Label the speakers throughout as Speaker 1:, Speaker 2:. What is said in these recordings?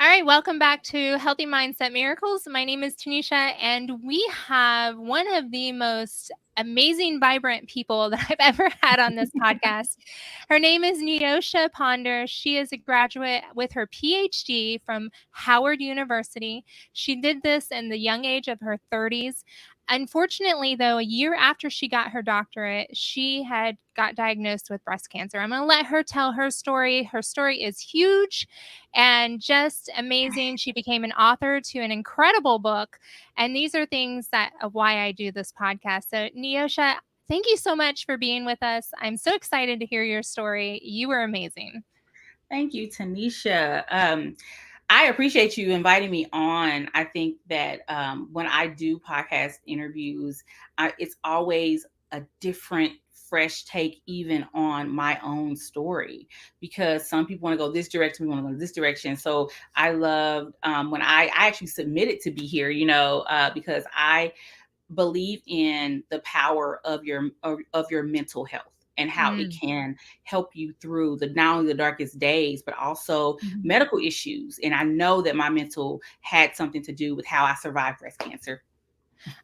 Speaker 1: All right, welcome back to Healthy Mindset Miracles. My name is Tanisha, and we have one of the most amazing, vibrant people that I've ever had on this podcast. Her name is Neosho Ponder. She is a graduate with her PhD from Howard University. She did this in the young age of her 30s. Unfortunately, though, a year after she got her doctorate, she had got diagnosed with breast cancer. I'm going to let her tell her story. Her story is huge and just amazing. She became an author to an incredible book. And these are things that of why I do this podcast. So, Neosha, thank you so much for being with us. I'm so excited to hear your story. You were amazing.
Speaker 2: Thank you, Tanisha. I appreciate you inviting me on. I think that when I do podcast interviews, it's always a different, fresh take, even on my own story, because some people want to go this direction, we want to go this direction. So I loved when I actually submitted to be here, because I believe in the power of your mental health and how it
Speaker 1: Mm.
Speaker 2: can help you through the not only the darkest days but also
Speaker 1: Mhm.
Speaker 2: medical issues. And I know that my mental had something to do with how I survived breast cancer.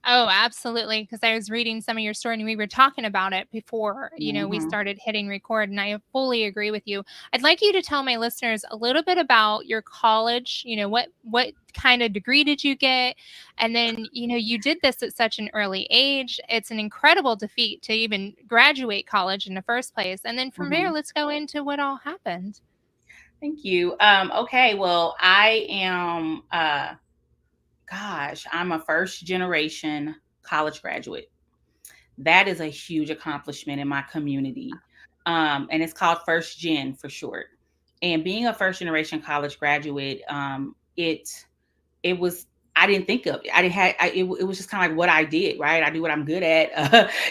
Speaker 1: Oh, absolutely. Because I was reading some of your story and we were talking about it before, we
Speaker 2: Hmm.
Speaker 1: started hitting record. And I fully agree with you. I'd like you to tell my listeners a little bit about your college. What kind of degree did you get? And then, you did this at such an early age. It's an incredible defeat to even graduate college in the first place. And then from there,
Speaker 2: Hmm.
Speaker 1: let's go into what all happened.
Speaker 2: Thank you. Okay, well, I am gosh, I'm a first generation college graduate. That is a huge accomplishment in my community. And it's called First Gen for short. And being a first generation college graduate, it was, I didn't think of it. I didn't have it was just kind of like what I did, right? I do what I'm good at.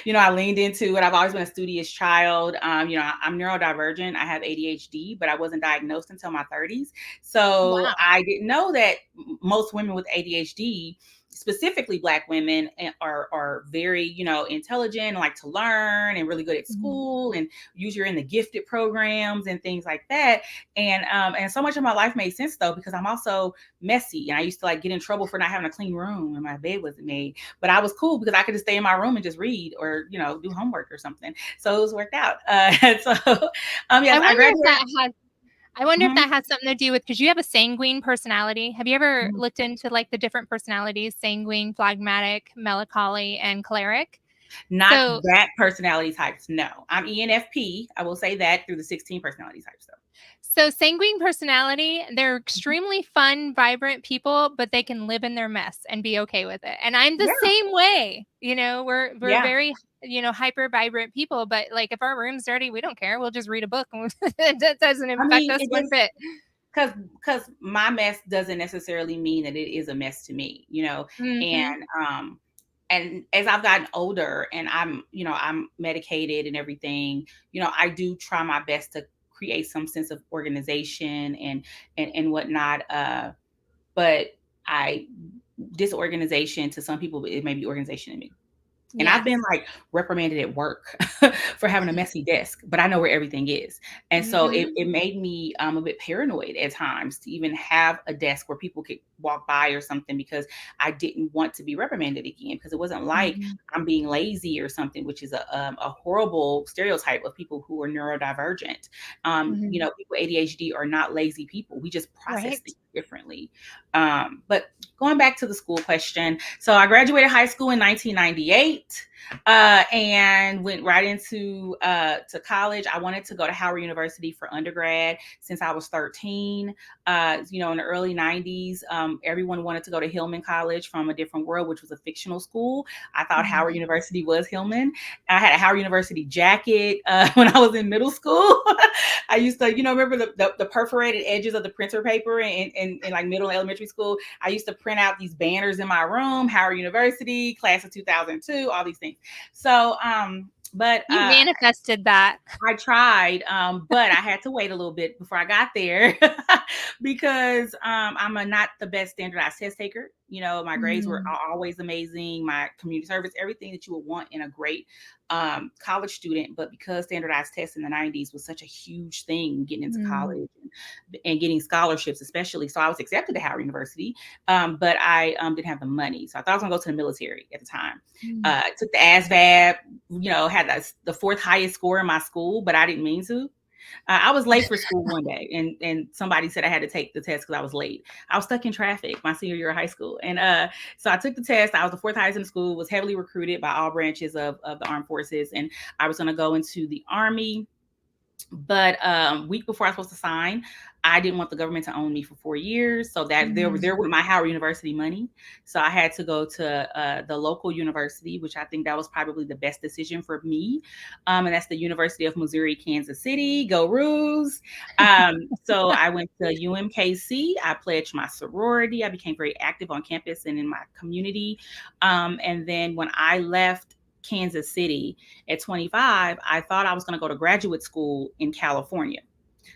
Speaker 2: I leaned into it. I've always been a studious child. I'm neurodivergent. I have ADHD, but I wasn't diagnosed until my 30s. So
Speaker 1: Wow.
Speaker 2: I didn't know that most women with ADHD, specifically Black women, are very, intelligent and like to learn and really good at
Speaker 1: Mhm.
Speaker 2: school, and usually you're in the gifted programs and things like that. And so much of my life made sense though, because I'm also messy, and I used to like get in trouble for not having a clean room and my bed wasn't made. But I was cool because I could just stay in my room and just read or do homework or something. So it was worked out. Yes,
Speaker 1: I
Speaker 2: I
Speaker 1: wonder if
Speaker 2: graduated.
Speaker 1: that has I wonder if
Speaker 2: Mhm,
Speaker 1: that has something to do with because you have a sanguine personality. Have you ever
Speaker 2: mhm.
Speaker 1: looked into like the different personalities, sanguine, phlegmatic, melancholy, and choleric?
Speaker 2: Not
Speaker 1: So
Speaker 2: that personality types. No, I'm ENFP. I will say that through the 16 personality types though.
Speaker 1: so sanguine personality, they're extremely fun, vibrant people, but they can live in their mess and be okay with it. And I'm the
Speaker 2: Yeah,
Speaker 1: same way. We're
Speaker 2: yeah.
Speaker 1: very hyper vibrant people, but like if our room's dirty, we don't care. We'll just read a book and that doesn't
Speaker 2: I
Speaker 1: affect
Speaker 2: mean,
Speaker 1: us
Speaker 2: it
Speaker 1: one
Speaker 2: just
Speaker 1: bit.
Speaker 2: because my mess doesn't necessarily mean that it is a mess to me.
Speaker 1: Mhm.
Speaker 2: And as I've gotten older and I'm medicated and everything, I do try my best to create some sense of organization and whatnot. But I disorganization to some people, it may be organization to me. And I've been
Speaker 1: Yes.
Speaker 2: like reprimanded at work for having a messy desk, but I know where everything is. And so it,
Speaker 1: Mhm.
Speaker 2: it made me a bit paranoid at times to even have a desk where people could walk by or something, because I didn't want to be reprimanded again, because it wasn't like
Speaker 1: Mhm.
Speaker 2: I'm being lazy or something, which is a horrible stereotype of people who are neurodivergent.
Speaker 1: Mhm.
Speaker 2: People with ADHD are not lazy people. We just process
Speaker 1: Right.
Speaker 2: things differently. But going back to the school question, so I graduated high school in 1998, and went right into to college. I wanted to go to Howard University for undergrad since I was 13. In the early 90s, everyone wanted to go to Hillman College from a Different World, which was a fictional school. I thought
Speaker 1: Mhm.
Speaker 2: Howard University was Hillman. I had a Howard University jacket when I was in middle school. I used to, remember the perforated edges of the printer paper in like middle and elementary school. I used to print out these banners in my room: Howard University, class of 2002, all these things. So, but
Speaker 1: You manifested that.
Speaker 2: I tried, but I had to wait a little bit before I got there because I'm not the best standardized test taker. My grades were
Speaker 1: Mm,
Speaker 2: always amazing. My community service, everything that you would want in a great college student. But because standardized tests in the 90s was such a huge thing getting into
Speaker 1: mm,
Speaker 2: college and getting scholarships, especially. So I was accepted to Howard University, but I didn't have the money. So I thought I was going to go to the military at the time.
Speaker 1: mm.
Speaker 2: Took the ASVAB, had the fourth highest score in my school, but I didn't mean to. I was late for school one day, and somebody said I had to take the test because I was late. I was stuck in traffic my senior year of high school, and so I took the test. I was the fourth highest in the school. Was heavily recruited by all branches of the armed forces, and I was going to go into the Army. But week before I was supposed to sign, I didn't want the government to own me for 4 years, so that there
Speaker 1: Mm.
Speaker 2: with my Howard University money. So I had to go to the local university, which I think that was probably the best decision for me, and that's the University of Missouri Kansas City. Go Roos! So I went to UMKC. I pledged my sorority. I became very active on campus and in my community, and then when I left Kansas City at 25, I thought I was going to go to graduate school in California.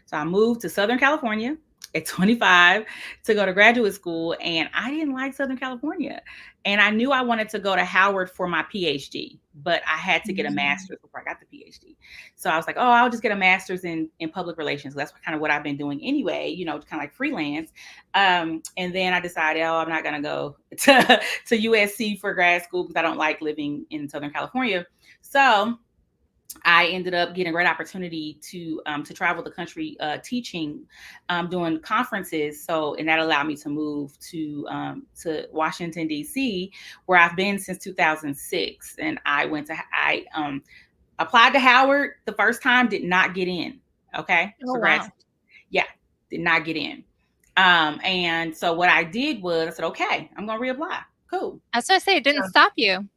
Speaker 2: So I moved to Southern California at 25 to go to graduate school, and I didn't like Southern California. And I knew I wanted to go to Howard for my PhD, but I had to get a
Speaker 1: Mm.
Speaker 2: master's before I got the PhD. So I was like, oh, I'll just get a master's in public relations. That's kind of what I've been doing anyway, kind of like freelance. And then I decided, oh, I'm not going to go to USC for grad school because I don't like living in Southern California. So I ended up getting a great opportunity to travel the country teaching, doing conferences. So, and that allowed me to move to Washington D.C., where I've been since 2006. And I applied to Howard the first time, did not get in. Okay,
Speaker 1: Oh,
Speaker 2: for grad
Speaker 1: wow.
Speaker 2: school, yeah, did not get in. And so what I did was I said, okay, I'm gonna reapply. Cool.
Speaker 1: I was gonna say it didn't
Speaker 2: So
Speaker 1: stop you.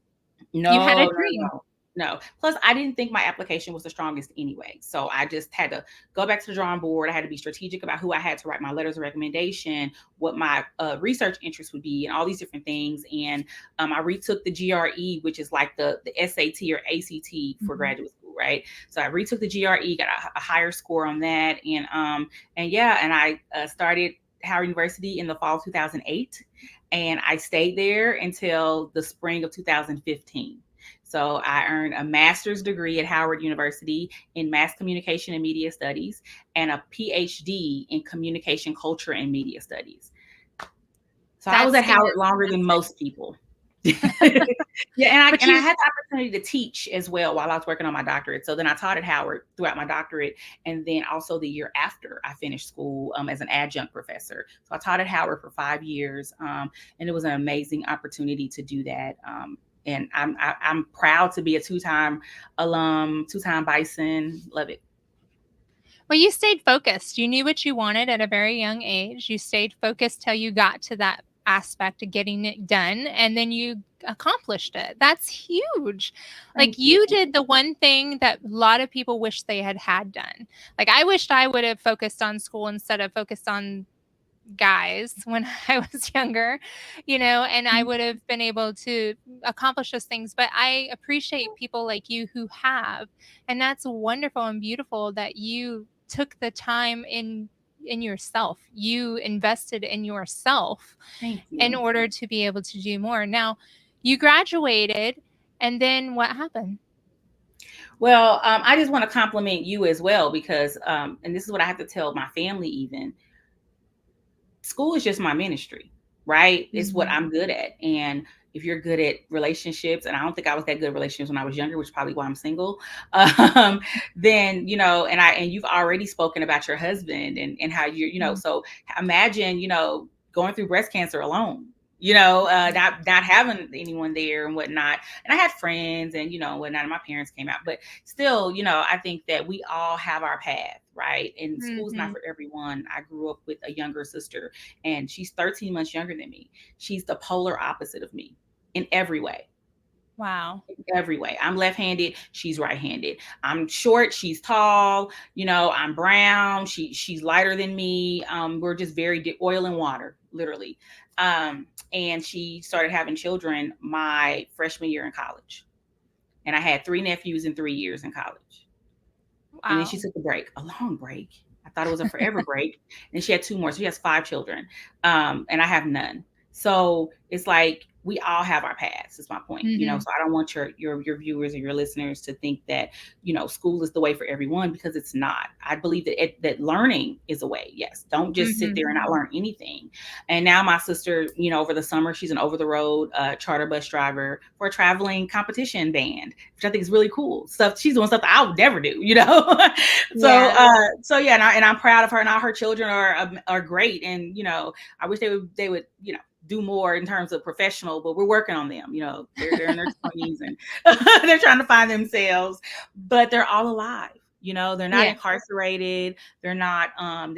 Speaker 1: You had a
Speaker 2: no, no,
Speaker 1: dream.
Speaker 2: no, no. Plus, I didn't think my application was the strongest anyway. So I just had to go back to the drawing board. I had to be strategic about who I had to write my letters of recommendation, what my research interests would be, and all these different things. And I retook the GRE, which is like the SAT or ACT for
Speaker 1: Mhm.
Speaker 2: graduate school, right? So I retook the GRE, got a higher score on that, and yeah, and I started Howard University in the fall of 2008, and I stayed there until the spring of 2015. So I earned a master's degree at Howard University in mass communication and media studies and a PhD in communication culture and media studies. So I was
Speaker 1: That's
Speaker 2: at Howard longer than
Speaker 1: fantastic.
Speaker 2: most people. Yeah, and I
Speaker 1: But
Speaker 2: and I
Speaker 1: you
Speaker 2: had the opportunity to teach as well while I was working on my doctorate. So then I taught at Howard throughout my doctorate, and then also the year after I finished school as an adjunct professor. So I taught at Howard for 5 years, and it was an amazing opportunity to do that. And I'm proud to be a two-time alum, two-time Bison. Love it.
Speaker 1: well, you stayed focused. You knew what you wanted at a very young age. You stayed focused till you got to that aspect of getting it done, and then you accomplished it. That's huge. Like,
Speaker 2: Thank you.
Speaker 1: you did the one thing that a lot of people wish they had done. Like, I wished I would have focused on school instead of focused on guys when I was younger, and I would have been able to accomplish those things. But I appreciate people like you who have, and that's wonderful and beautiful that you took the time in yourself. You invested in yourself
Speaker 2: Thank
Speaker 1: in
Speaker 2: you.
Speaker 1: order to be able to do more. Now, you graduated, and then what happened?
Speaker 2: Well, I just want to compliment you as well because, and this is what I have to tell my family even. School is just my ministry, right? It's what
Speaker 1: Mhm.
Speaker 2: I'm good at. And if you're good at relationships, and I don't think I was that good at relationships when I was younger, which is probably why I'm single, um, then and you've already spoken about your husband and how
Speaker 1: Mhm.
Speaker 2: so imagine, going through breast cancer alone. Not having anyone there and whatnot. And I had friends and whatnot, and my parents came out, but still, I think that we all have our path, right? And school's not
Speaker 1: Mhm.
Speaker 2: for everyone. I grew up with a younger sister, and she's 13 months younger than me. She's the polar opposite of me in every way.
Speaker 1: Wow.
Speaker 2: Every way. I'm left-handed, she's right-handed. I'm short, she's tall, I'm brown, she's lighter than me. We're just very oil and water, literally. And she started having children my freshman year in college. And I had 3 nephews in 3 years in college. And then she
Speaker 1: Wow.
Speaker 2: took a break, a long break. I thought it was a forever break. And she had two more. So she has 5 children. And I have none. So it's like we all have our paths, is my point.
Speaker 1: Mm-hmm.
Speaker 2: So I don't want your viewers or your listeners to think that, school is the way for everyone, because it's not. I believe that learning is a way. Yes. Don't just sit
Speaker 1: Mm-hmm.
Speaker 2: there and not learn anything. And now my sister, over the summer, she's an over the road charter bus driver for a traveling competition band, which I think is really cool stuff. She's doing stuff that I would never do. So,
Speaker 1: Yeah.
Speaker 2: yeah, and I'm proud of her, and all her children are great. And, I wish they would, do more in terms of professional, but we're working on them. They're in their 20s, and they're trying to find themselves, but they're all alive. They're not
Speaker 1: Yeah.
Speaker 2: incarcerated. They're not,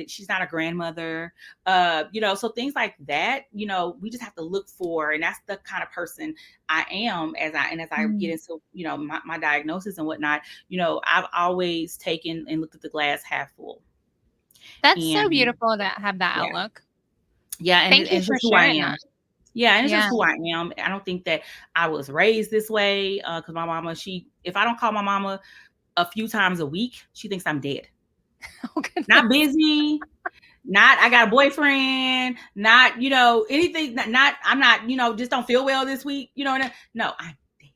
Speaker 2: she's not a grandmother, so things like that, we just have to look for. And that's the kind of person I am as I get
Speaker 1: Mm.
Speaker 2: into, my diagnosis and whatnot, I've always taken and looked at the glass half full.
Speaker 1: That's so
Speaker 2: And
Speaker 1: beautiful to have that
Speaker 2: yeah,
Speaker 1: outlook.
Speaker 2: yeah. And,
Speaker 1: Thank
Speaker 2: and
Speaker 1: you
Speaker 2: it's
Speaker 1: for
Speaker 2: just who I
Speaker 1: sharing
Speaker 2: am.
Speaker 1: that.
Speaker 2: Yeah, and it's just
Speaker 1: Yeah.
Speaker 2: who I am. I don't think that I was raised this way, because my mama, if I don't call my mama a few times a week, she thinks I'm dead.
Speaker 1: Oh, goodness.
Speaker 2: Not busy, not I got a boyfriend, not, anything, I'm not, just don't feel well this week, no, I'm dead.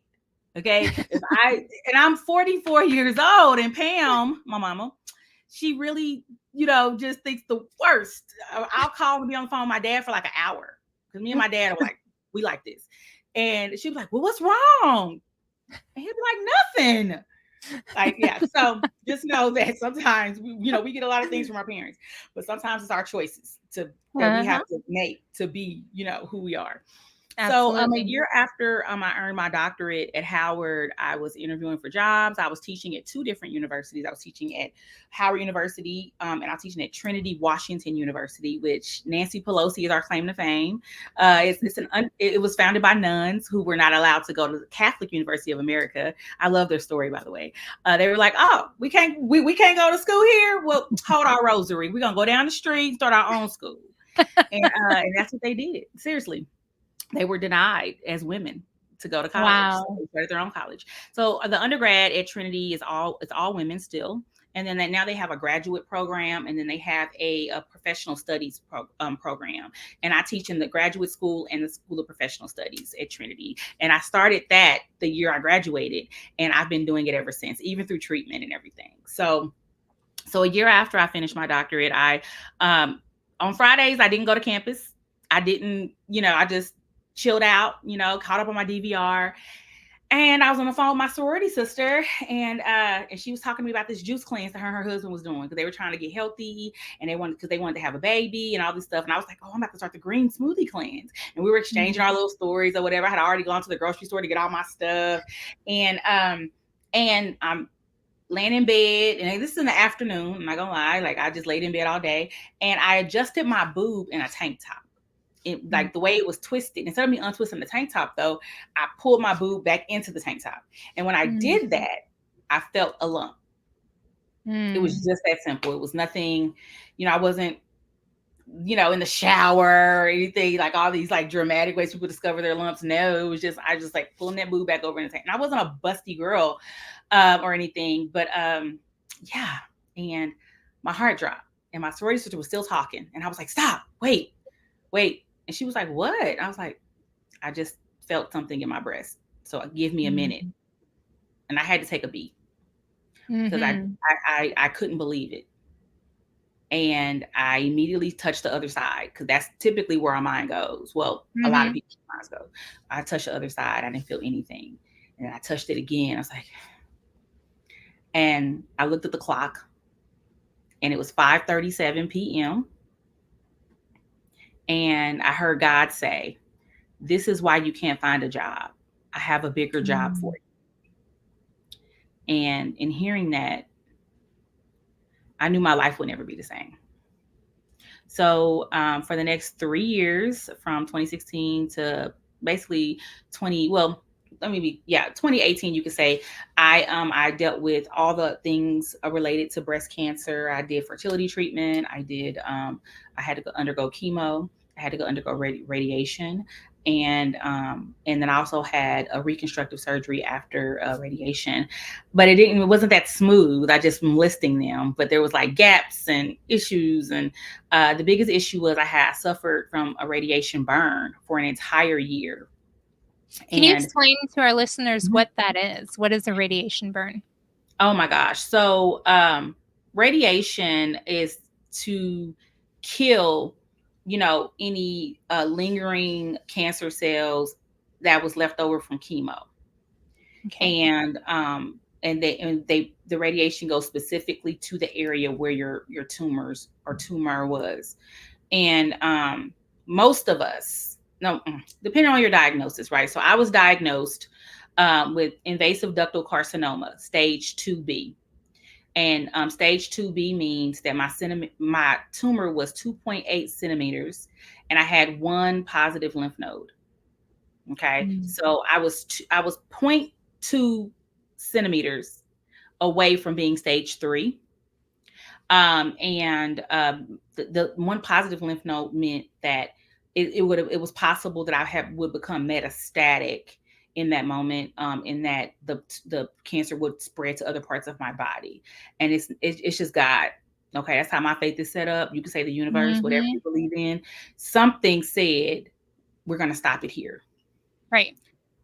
Speaker 2: Okay. And I'm 44 years old, and Pam, my mama, she really, just thinks the worst. I'll call and be on the phone with my dad for like an hour, because me and my dad are like, we like this. And she'd be like, well, what's wrong? And he'd be like, nothing. Like, yeah. So just know that sometimes we get a lot of things from our parents, but sometimes it's our choices that we
Speaker 1: Uh-huh.
Speaker 2: have to make to be, who we are. So, a
Speaker 1: Absolutely.
Speaker 2: year after I earned my doctorate at Howard, I was interviewing for jobs. I was teaching at two different universities. I was teaching at Howard University, and I was teaching at Trinity Washington University, which Nancy Pelosi is our claim to fame. It was founded by nuns who were not allowed to go to the Catholic University of America. I love their story, by the way. They were like, "Oh, we can't go to school here. Well, hold our rosary. We're gonna go down the street and start our own school." And that's what they did. Seriously, they were denied as women to go to college. So
Speaker 1: Wow.
Speaker 2: they started their own college. So the undergrad at Trinity it's all women still. And then now they have a graduate program, and then they have a professional studies program. And I teach in the graduate school and the School of Professional Studies at Trinity. And I started that the year I graduated, and I've been doing it ever since, even through treatment and everything. So a year after I finished my doctorate, on Fridays I didn't go to campus. I didn't, I just chilled out, caught up on my DVR. And I was on the phone with my sorority sister, and she was talking to me about this juice cleanse that her and her husband was doing, because they were trying to get healthy, and they wanted to have a baby and all this stuff. And I was like, oh, I'm about to start the green smoothie cleanse. And we were exchanging our little stories or whatever. I had already gone to the grocery store to get all my stuff, and I'm laying in bed, and this is in the afternoon. I'm not gonna lie, like I just laid in bed all day, and I adjusted my boob in a tank top. Like the way it was twisted, instead of me untwisting the tank top, though, I pulled my boob back into the tank top. And when I did that, I felt a lump. It was just that simple. It was nothing, I wasn't, in the shower or anything, like all these like dramatic ways people discover their lumps. No, it was just, I just like pulling that boob back over in the tank. And I wasn't a busty girl or anything, but yeah. And my heart dropped, and my sorority sister was still talking. And I was like, stop, wait. And she was like, what? I was like, I just felt something in my breast. So give me a minute. And I had to take a beat, because I couldn't believe it. And I immediately touched the other side, because that's typically where our mind goes. Well, a lot of people's minds go. I touched the other side. I didn't feel anything. And I touched it again. I was like, and I looked at the clock, and it was 5:37 p.m. And I heard God say, this is why you can't find a job. I have a bigger job for you. And in hearing that, I knew my life would never be the same. So for the next 3 years, from 2016 to basically 2018, you could say, I dealt with all the things related to breast cancer. I did fertility treatment. I had to undergo chemo. I had to go undergo radiation. and then I also had a reconstructive surgery after radiation, but it wasn't that smooth. I just am listing them, but there was like gaps and issues, and the biggest issue was I suffered from a radiation burn for an entire year.
Speaker 1: Can you
Speaker 2: And
Speaker 1: explain to our listeners what that is? What is a radiation burn?
Speaker 2: oh my gosh, so radiation is to kill, any lingering cancer cells that was left over from chemo.
Speaker 1: Okay.
Speaker 2: And the radiation goes specifically to the area where your tumors or tumor was. And most of us, no, depending on your diagnosis, right? So I was diagnosed with invasive ductal carcinoma, stage 2B. And stage 2B means that my tumor was 2.8 centimeters, and I had one positive lymph node. Okay, so I was 0.2 centimeters away from being stage 3. And the one positive lymph node meant that it was possible that would become metastatic in that moment, in that the cancer would spread to other parts of my body. And it's just God. Okay, that's how my faith is set up. You can say the universe, whatever
Speaker 1: Mm-hmm.
Speaker 2: you believe in. Something said we're going to stop it here.
Speaker 1: Right.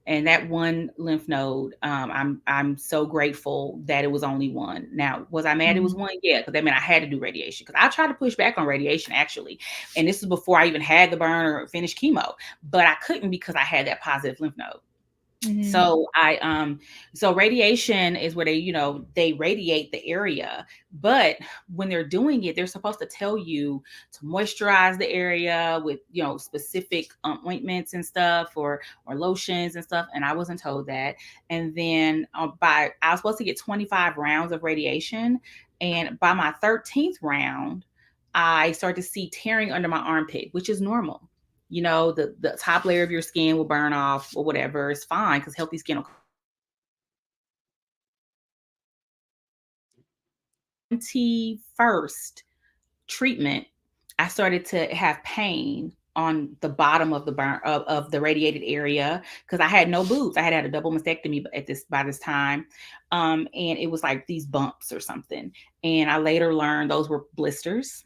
Speaker 2: And that one lymph node, I'm so grateful that it was only one. Now, was I mad it was one? Yeah, because that meant I had to do radiation. Because I tried to push back on radiation actually, and this was before I even had the burn or finished chemo, but I couldn't because I had that positive lymph node.
Speaker 1: Mm-hmm.
Speaker 2: So radiation is where they radiate the area, but when they're doing it, they're supposed to tell you to moisturize the area with specific ointments and stuff, or lotions and stuff, and I wasn't told that. And then I was supposed to get 25 rounds of radiation, and by my 13th round I started to see tearing under my armpit, which is normal. The top layer of your skin will burn off or whatever. It's fine because healthy skin will 21st treatment, I started to have pain on the bottom of the burn of the radiated area because I had no boobs. I had a double mastectomy by this time, and it was like these bumps or something. And I later learned those were blisters,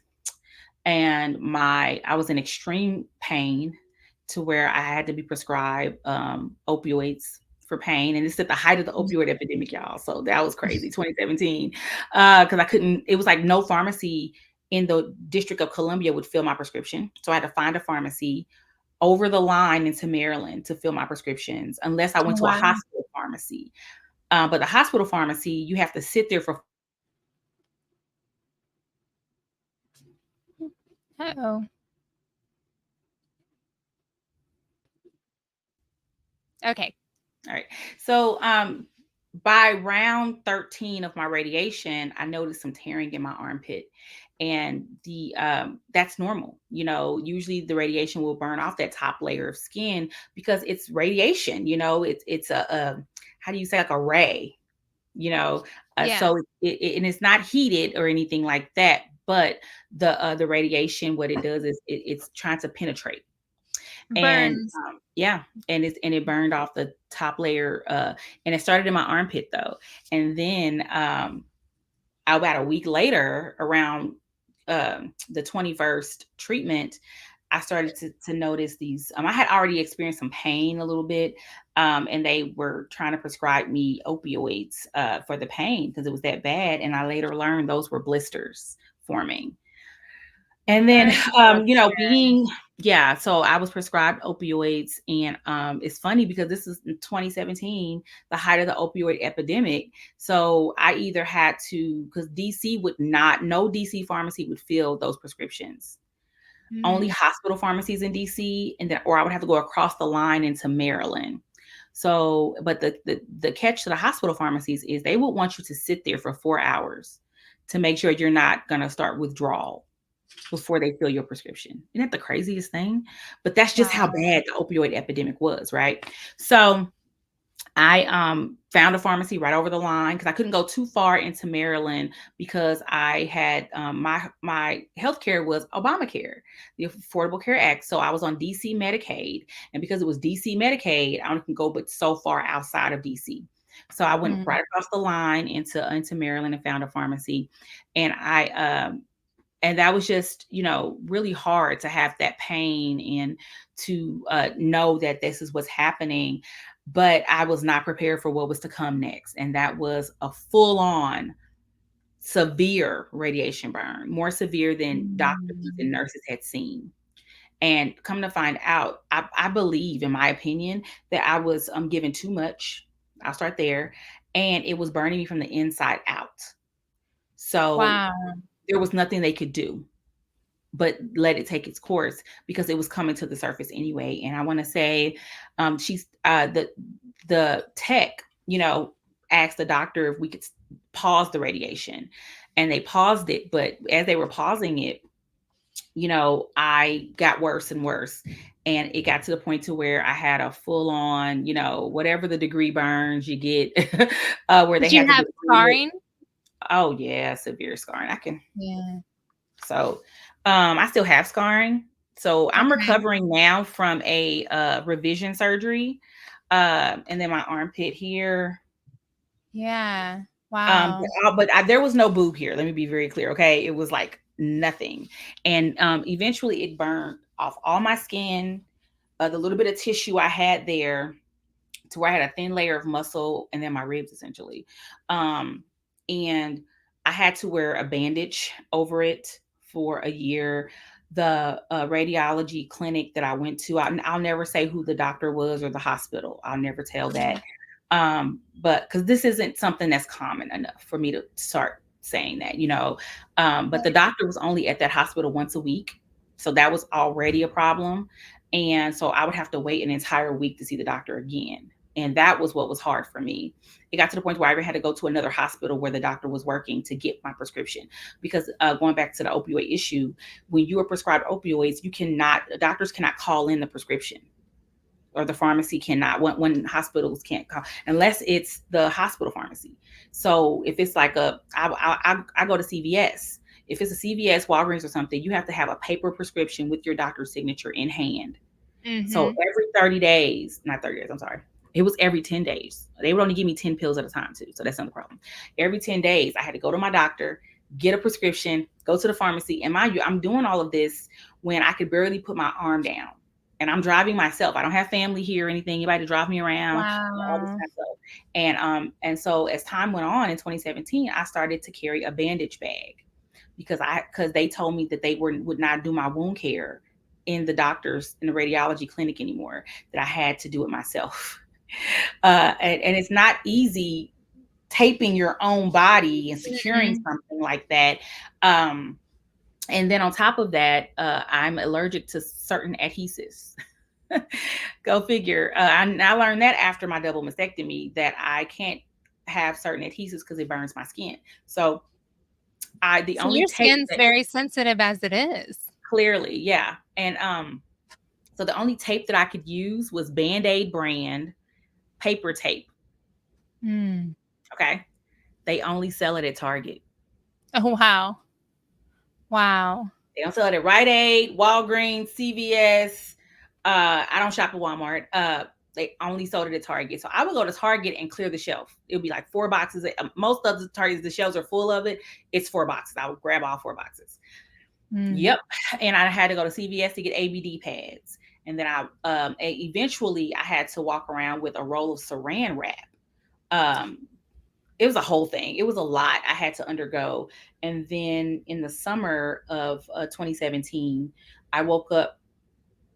Speaker 2: and I was in extreme pain to where I had to be prescribed opioids for pain. And it's at the height of the opioid epidemic, y'all. So that was crazy, 2017. Because I couldn't, it was like no pharmacy in the District of Columbia would fill my prescription. So I had to find a pharmacy over the line into Maryland to fill my prescriptions, unless I went to a
Speaker 1: Wow.
Speaker 2: hospital pharmacy. But the hospital pharmacy, you have to sit there for.
Speaker 1: Uh-oh. Okay.
Speaker 2: All right. So by round 13 of my radiation, I noticed some tearing in my armpit. And the that's normal. Usually the radiation will burn off that top layer of skin because it's radiation. It's a how do you say, like a ray.
Speaker 1: Yeah.
Speaker 2: So and it's not heated or anything like that. But the radiation, what it does is it's trying to penetrate. And
Speaker 1: Burns.
Speaker 2: yeah, and it burned off the top layer, and it started in my armpit though. And then about a week later, around the 21st treatment, I started to notice these. I had already experienced some pain a little bit, and they were trying to prescribe me opioids for the pain because it was that bad. And I later learned those were blisters forming. And then,
Speaker 1: I'm so scared.
Speaker 2: yeah, so I was prescribed opioids. And it's funny because this is in 2017, the height of the opioid epidemic. So I either had to, because no DC pharmacy would fill those prescriptions. Only hospital pharmacies in DC, or I would have to go across the line into Maryland. So, but the catch to the hospital pharmacies is they would want you to sit there for 4 hours to make sure you're not going to start withdrawal before they fill your prescription. Isn't that the craziest thing? But that's just how
Speaker 1: Wow.
Speaker 2: bad the opioid epidemic was, right? So I found a pharmacy right over the line because I couldn't go too far into Maryland because I had my healthcare was Obamacare, the Affordable Care Act. So I was on DC Medicaid, and because it was DC Medicaid, I only can go but so far outside of DC. So I went
Speaker 1: Mm.
Speaker 2: right across the line into Maryland and found a pharmacy, and and that was just, really hard to have that pain and to know that this is what's happening. But I was not prepared for what was to come next. And that was a full on severe radiation burn, more severe than doctors and
Speaker 1: Mm.
Speaker 2: nurses had seen. And come to find out, I believe, in my opinion, that I was given too much. I'll start there. And it was burning me from the inside out. So
Speaker 1: Wow.
Speaker 2: there was nothing they could do but let it take its course because it was coming to the surface anyway. And I want to say, she's the tech, asked the doctor if we could pause the radiation, and they paused it. But as they were pausing it, I got worse and worse. And it got to the point to where I had a full on, whatever the degree burns you get, where they
Speaker 1: Did you
Speaker 2: had to
Speaker 1: have
Speaker 2: do.
Speaker 1: scarring?
Speaker 2: Oh yeah, severe scarring. I can
Speaker 1: Yeah.
Speaker 2: So, I still have scarring. So I'm
Speaker 1: Okay.
Speaker 2: recovering now from a revision surgery, and then my armpit here.
Speaker 1: Yeah.
Speaker 2: But,
Speaker 1: Wow.
Speaker 2: there was no boob here. Let me be very clear. Okay, it was like nothing, and eventually it burned off all my skin, the little bit of tissue I had there, to where I had a thin layer of muscle and then my ribs essentially. And I had to wear a bandage over it for a year. The radiology clinic that I went to, I'll never say who the doctor was or the hospital. I'll never tell that. But because this isn't something that's common enough for me to start saying that, but the doctor was only at that hospital once a week. So that was already a problem. And so I would have to wait an entire week to see the doctor again. And that was what was hard for me. It got to the point where I even had to go to another hospital where the doctor was working to get my prescription. Because going back to the opioid issue, when you are prescribed opioids, doctors cannot call in the prescription, or the pharmacy cannot, when hospitals can't call, unless it's the hospital pharmacy. So if it's like I go to CVS. If it's a CVS, Walgreens or something, you have to have a paper prescription with your doctor's signature in hand. So
Speaker 1: Mhm.
Speaker 2: every 30 days, not 30 days, I'm sorry. It was every 10 days. They would only give me 10 pills at a time too. So that's not the problem. Every 10 days, I had to go to my doctor, get a prescription, go to the pharmacy. And mind you, I'm doing all of this when I could barely put my arm down. And I'm driving myself. I don't have family here or anything, anybody to drive me around, all this
Speaker 1: Wow.
Speaker 2: kind of stuff. And so as time went on in 2017, I started to carry a bandage bag because they told me that they would not do my wound care in the radiology clinic anymore, that I had to do it myself. And it's not easy taping your own body and securing
Speaker 1: Mm-mm.
Speaker 2: something like that. Um, and then on top of that, I'm allergic to certain adhesives. Go figure. I learned that after my double mastectomy, that I can't have certain adhesives because it burns my skin. So the
Speaker 1: So
Speaker 2: only
Speaker 1: your
Speaker 2: tape
Speaker 1: skin's
Speaker 2: that
Speaker 1: very sensitive as it is.
Speaker 2: clearly, yeah. And so the only tape that I could use was Band-Aid brand paper tape.
Speaker 1: Mm.
Speaker 2: Okay. They only sell it at Target.
Speaker 1: Oh, wow. Wow.
Speaker 2: They don't sell it at Rite Aid, Walgreens, CVS. I don't shop at Walmart. They only sold it at Target. So I would go to Target and clear the shelf. It would be like 4 boxes. Most of the Targets, the shelves are full of it. It's 4 boxes. I would grab all 4 boxes.
Speaker 1: Mm.
Speaker 2: Yep. And I had to go to CVS to get ABD pads. And then eventually I had to walk around with a roll of saran wrap. Um, it was a whole thing. It was a lot I had to undergo. And then in the summer of 2017, I woke up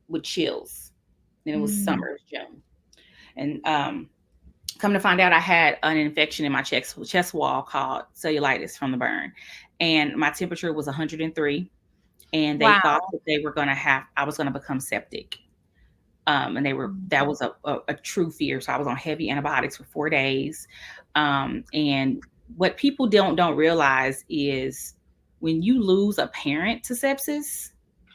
Speaker 2: with chills. And it was
Speaker 1: Mm.
Speaker 2: summer, it was June. And come to find out, I had an infection in my chest wall called cellulitis from the burn. And my temperature was 103. And they thought
Speaker 1: Wow.
Speaker 2: that I was going to become septic. And
Speaker 1: Mm.
Speaker 2: that was a true fear. So I was on heavy antibiotics for 4 days. And what people don't realize is when you lose a parent to sepsis,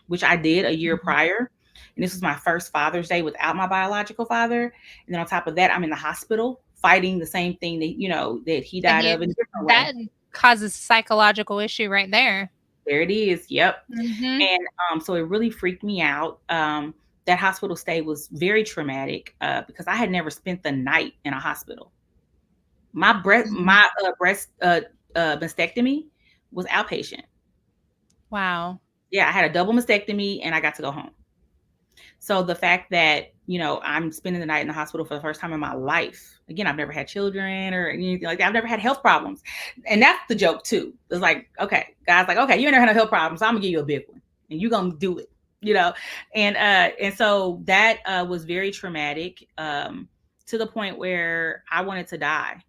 Speaker 2: which I did a year
Speaker 1: Mhm.
Speaker 2: prior, And this was my first Father's Day without my biological father. And then on top of that, I'm in the hospital fighting the same thing that, that he
Speaker 1: That
Speaker 2: died of in a different way.
Speaker 1: that causes psychological issue right there.
Speaker 2: There it is. Yep.
Speaker 1: Mhm.
Speaker 2: And so it really freaked me out. That hospital stay was very traumatic because I had never spent the night in a hospital.
Speaker 1: Mhm.
Speaker 2: Breast mastectomy was outpatient.
Speaker 1: Wow.
Speaker 2: Yeah, I had a double mastectomy and I got to go home. So the fact that, I'm spending the night in the hospital for the first time in my life. Again, I've never had children or anything like that. I've never had health problems. And that's the joke too. It's like, okay, guys, like, okay, you ain't never had a health problem, so I'm gonna give you a big one and you're gonna do it, you know. And so that was very traumatic, to the point where I wanted to die,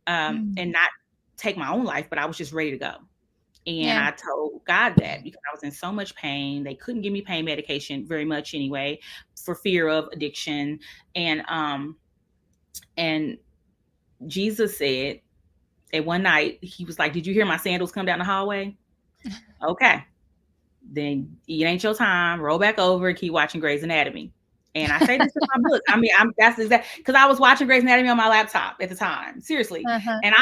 Speaker 1: Mm.
Speaker 2: and not take my own life, but I was just ready to go. And
Speaker 1: Yeah.
Speaker 2: I told God that because I was in so much pain. They couldn't give me pain medication very much anyway, for fear of addiction. And Jesus said that one night, he was like, "Did you hear my sandals come down the hallway? Okay, then it ain't your time. Roll back over and keep watching Grey's Anatomy." And I say this in my book. I mean, that's exact because I was watching Grey's Anatomy on my laptop at the time, seriously.
Speaker 1: Uh-huh.
Speaker 2: And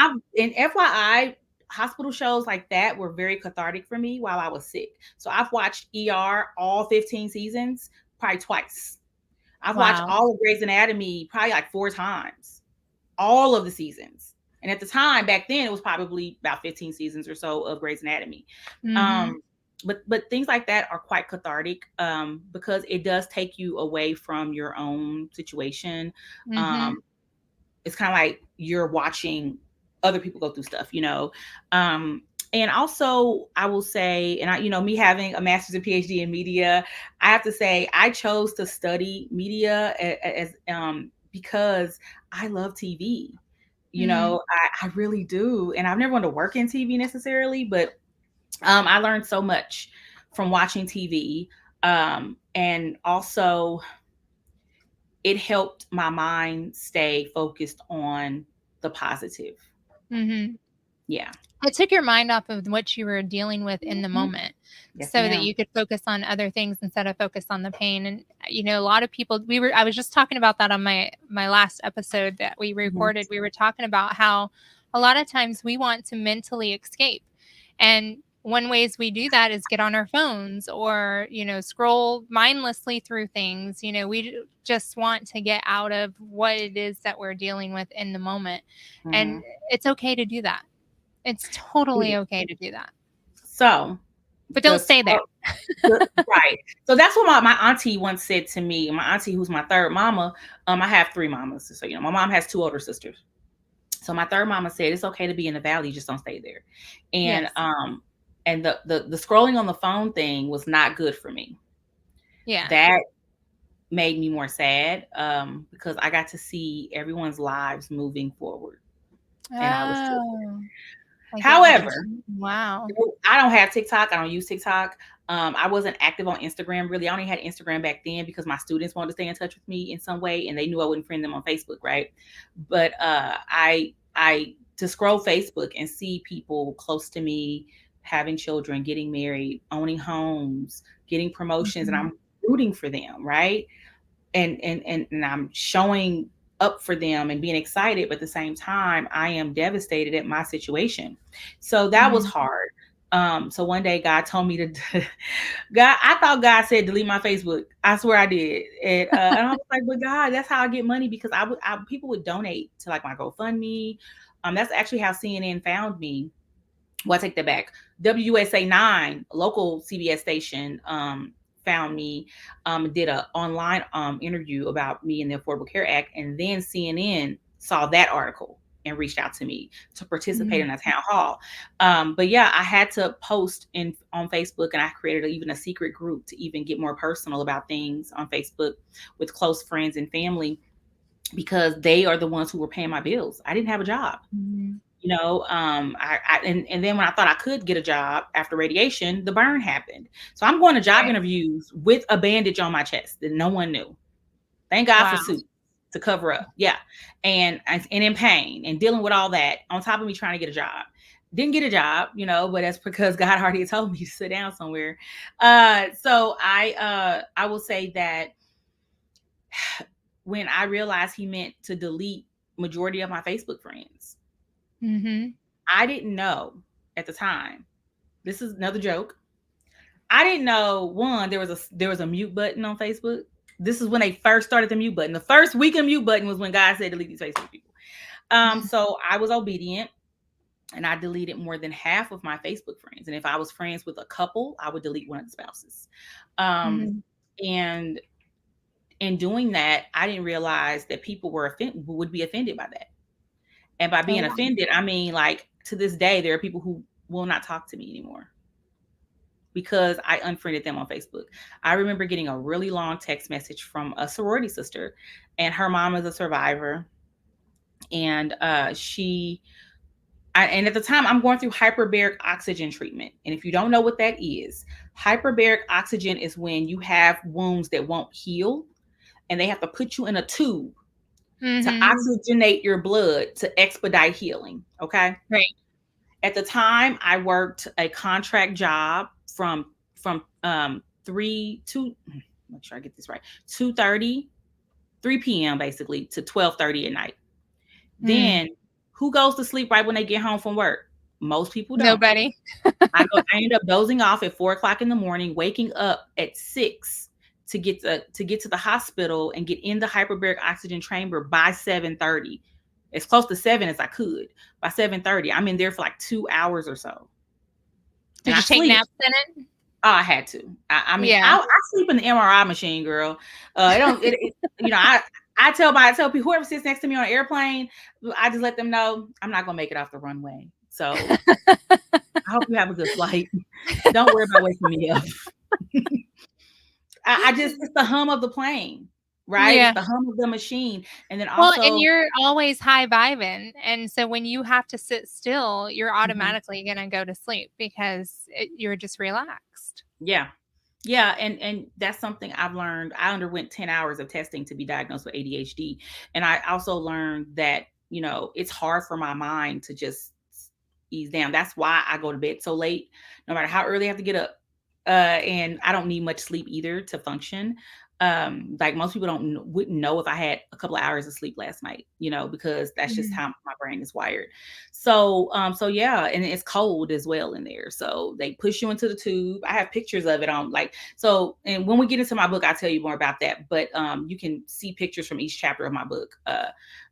Speaker 2: FYI, hospital shows like that were very cathartic for me while I was sick. So I've watched ER all 15 seasons probably twice. I've watched
Speaker 1: Wow.
Speaker 2: all of Grey's Anatomy probably like 4 times, all of the seasons. And at the time, back then, it was probably about 15 seasons or so of Grey's Anatomy.
Speaker 1: Mhm.
Speaker 2: Um, but things like that are quite cathartic, because it does take you away from your own situation.
Speaker 1: Mhm.
Speaker 2: Um, it's kind of like you're watching other people go through stuff. Um, and also, I will say, and me having a master's and PhD in media, I have to say I chose to study media as because I love TV.
Speaker 1: Mhm.
Speaker 2: I really do. And I've never wanted to work in TV necessarily, but I learned so much from watching TV. And also, it helped my mind stay focused on the positive.
Speaker 1: Mhm.
Speaker 2: Yeah.
Speaker 1: It took your mind off of what you were dealing with in the
Speaker 2: Mhm.
Speaker 1: moment
Speaker 2: Yes,
Speaker 1: so that
Speaker 2: ma'am.
Speaker 1: you could focus on other things instead of focus on the pain. And a lot of people I was just talking about that on my last episode that we
Speaker 2: Mhm.
Speaker 1: recorded. We were talking about how a lot of times we want to mentally escape. And one ways we do that is get on our phones or, scroll mindlessly through things. We just want to get out of what it is that we're dealing with in the moment. And
Speaker 2: Mhm.
Speaker 1: it's okay to do that. It's totally okay to do that,
Speaker 2: So,
Speaker 1: but
Speaker 2: the
Speaker 1: don't stay there.
Speaker 2: scro right. So that's what my auntie once said to me. My auntie, who's my third mama, I have 3 mamas, so, my mom has 2 older sisters. So my third mama said, "It's okay to be in the valley, just don't stay there." And,
Speaker 1: Yes.
Speaker 2: the scrolling on the phone thing was not good for me.
Speaker 1: Yeah.
Speaker 2: That made me more sad, because I got to see everyone's lives moving forward, and I was still there.
Speaker 1: Oh, I get what you're
Speaker 2: However,
Speaker 1: saying. Wow.
Speaker 2: I don't have TikTok. I don't use TikTok. I wasn't active on Instagram really. I only had Instagram back then because my students wanted to stay in touch with me in some way, and they knew I wouldn't friend them on Facebook, right? But I to scroll Facebook and see people close to me having children, getting married, owning homes, getting promotions, and
Speaker 1: Mhm.
Speaker 2: I'm rooting for them, right? And I'm showing up for them and being excited, but at the same time, I am devastated at my situation. So that was
Speaker 1: Mhm.
Speaker 2: hard. So one day God told me to God, I thought God said delete my Facebook. I swear I did. And I was like, but God, that's how I get money because people would donate to like my GoFundMe. That's actually how CNN found me. Well, I take that back. WUSA 9, local CBS station, found me, did a online interview about me and the Affordable Care Act, and then CNN saw that article and reached out to me to participate
Speaker 1: Mhm.
Speaker 2: in a town hall. But yeah, I had to post on Facebook, and I created even a secret group to even get more personal about things on Facebook with close friends and family because they are the ones who were paying my bills. I didn't have a job.
Speaker 1: Mhm.
Speaker 2: And then when I thought I could get a job after radiation, the burn happened. So I'm going to job
Speaker 1: Right.
Speaker 2: interviews with a bandage on my chest that no one knew. Thank God for
Speaker 1: Wow.
Speaker 2: suits to cover up. Yeah. And in pain and dealing with all that on top of me trying to get a job. Didn't get a job, but that's because God already told me to sit down somewhere. So I will say that when I realized he meant to delete majority of my Facebook friends,
Speaker 1: Mm-hmm.
Speaker 2: I didn't know at the time. This is another joke. I didn't know, one, there was a mute button on Facebook. This is when they first started the mute button. The first week of mute button was when God said delete these Facebook people. So I was obedient and I deleted more than half of my Facebook friends. And if I was friends with a couple, I would delete one of the spouses. Um,
Speaker 1: Mm-hmm.
Speaker 2: and in doing that, I didn't realize that people would be offended by that. And by
Speaker 1: Oh,
Speaker 2: being offended, I mean, like, to this day, there are people who will not talk to me anymore because I unfriended them on Facebook. I remember getting a really long text message from a sorority sister, and her mom is a survivor. And and at the time, I'm going through hyperbaric oxygen treatment. And if you don't know what that is, hyperbaric oxygen is when you have wounds that won't heal, and they have to put you in a tube to
Speaker 1: mm-hmm.
Speaker 2: oxygenate your blood to expedite healing. Okay.
Speaker 1: Right.
Speaker 2: At the time, I worked a contract job from 3 to make sure I get this right, 2:30, 3 p.m. basically to 12:30 at night.
Speaker 1: Mm.
Speaker 2: Then who goes to sleep right when they get home from work? Most people don't.
Speaker 1: Nobody.
Speaker 2: I end up dozing off at 4 o'clock in the morning, waking up at 6 to get to the hospital and get in the hyperbaric oxygen chamber by 7:30, as close to 7 as I could. By 7:30, I'm in there for like 2 hours or so, and
Speaker 1: Did
Speaker 2: I
Speaker 1: you take
Speaker 2: sleep.
Speaker 1: naps in it?
Speaker 2: Oh, I had to. I mean,
Speaker 1: Yeah.
Speaker 2: I sleep in the MRI machine, girl. It don't. I tell people, whoever sits next to me on an airplane, I just let them know I'm not gonna make it off the runway. So I hope you have a good flight. Don't worry about waking me up. I just, it's the hum of the plane, right? It's
Speaker 1: Yeah.
Speaker 2: the hum of the machine. And then
Speaker 1: Well, and
Speaker 2: also,
Speaker 1: you're always high vibing, and so when you have to sit still, you're
Speaker 2: mhm,
Speaker 1: automatically gonna go to sleep because you're just relaxed.
Speaker 2: yeah. Yeah, and that's something I've learned. I underwent 10 hours of testing to be diagnosed with ADHD. And I also learned that, it's hard for my mind to just ease down. That's why I go to bed so late, no matter how early I have to get up. And I don't need much sleep either to function. Like most people wouldn't know if I had a couple of hours of sleep last night, because that's just
Speaker 1: Mhm.
Speaker 2: how my brain is wired. So yeah, and it's cold as well in there. So they push you into the tube. I have pictures of it on, like, so, and when we get into my book, I'll tell you more about that. But you can see pictures from each chapter of my book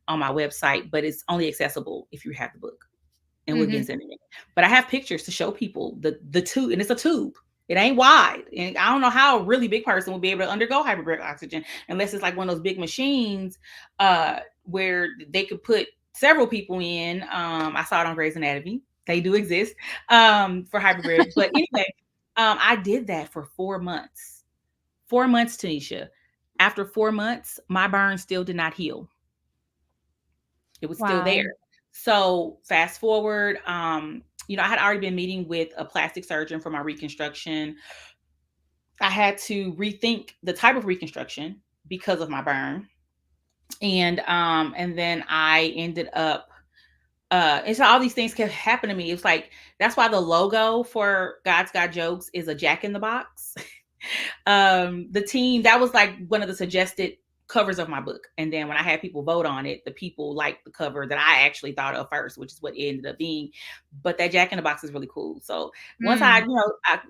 Speaker 2: on my website, but it's only accessible if you have the book, and we'll get
Speaker 1: Mhm.
Speaker 2: into it. But I have pictures to show people the tube, and it's a tube. It ain't wide, and I don't know how a really big person would be able to undergo hyperbaric oxygen unless it's like one of those big machines where they could put several people in. I saw it on Grey's Anatomy. They do exist for hyperbaric. But anyway, I did that for 4 months. 4 months, Tanisha. After 4 months, my burn still did not heal. It was still
Speaker 1: Wow.
Speaker 2: there. So fast forward, I had already been meeting with a plastic surgeon for my reconstruction. I had to rethink the type of reconstruction because of my burn. And then I ended up and so all these things kept happening to me. It's like, that's why the logo for God's Got Jokes is a jack in the box. The team, that was like one of the suggested covers of my book. And then when I had people vote on it, the people liked the cover that I actually thought of first, which is what it ended up being. But that jack in the box is really cool. So
Speaker 1: Mm.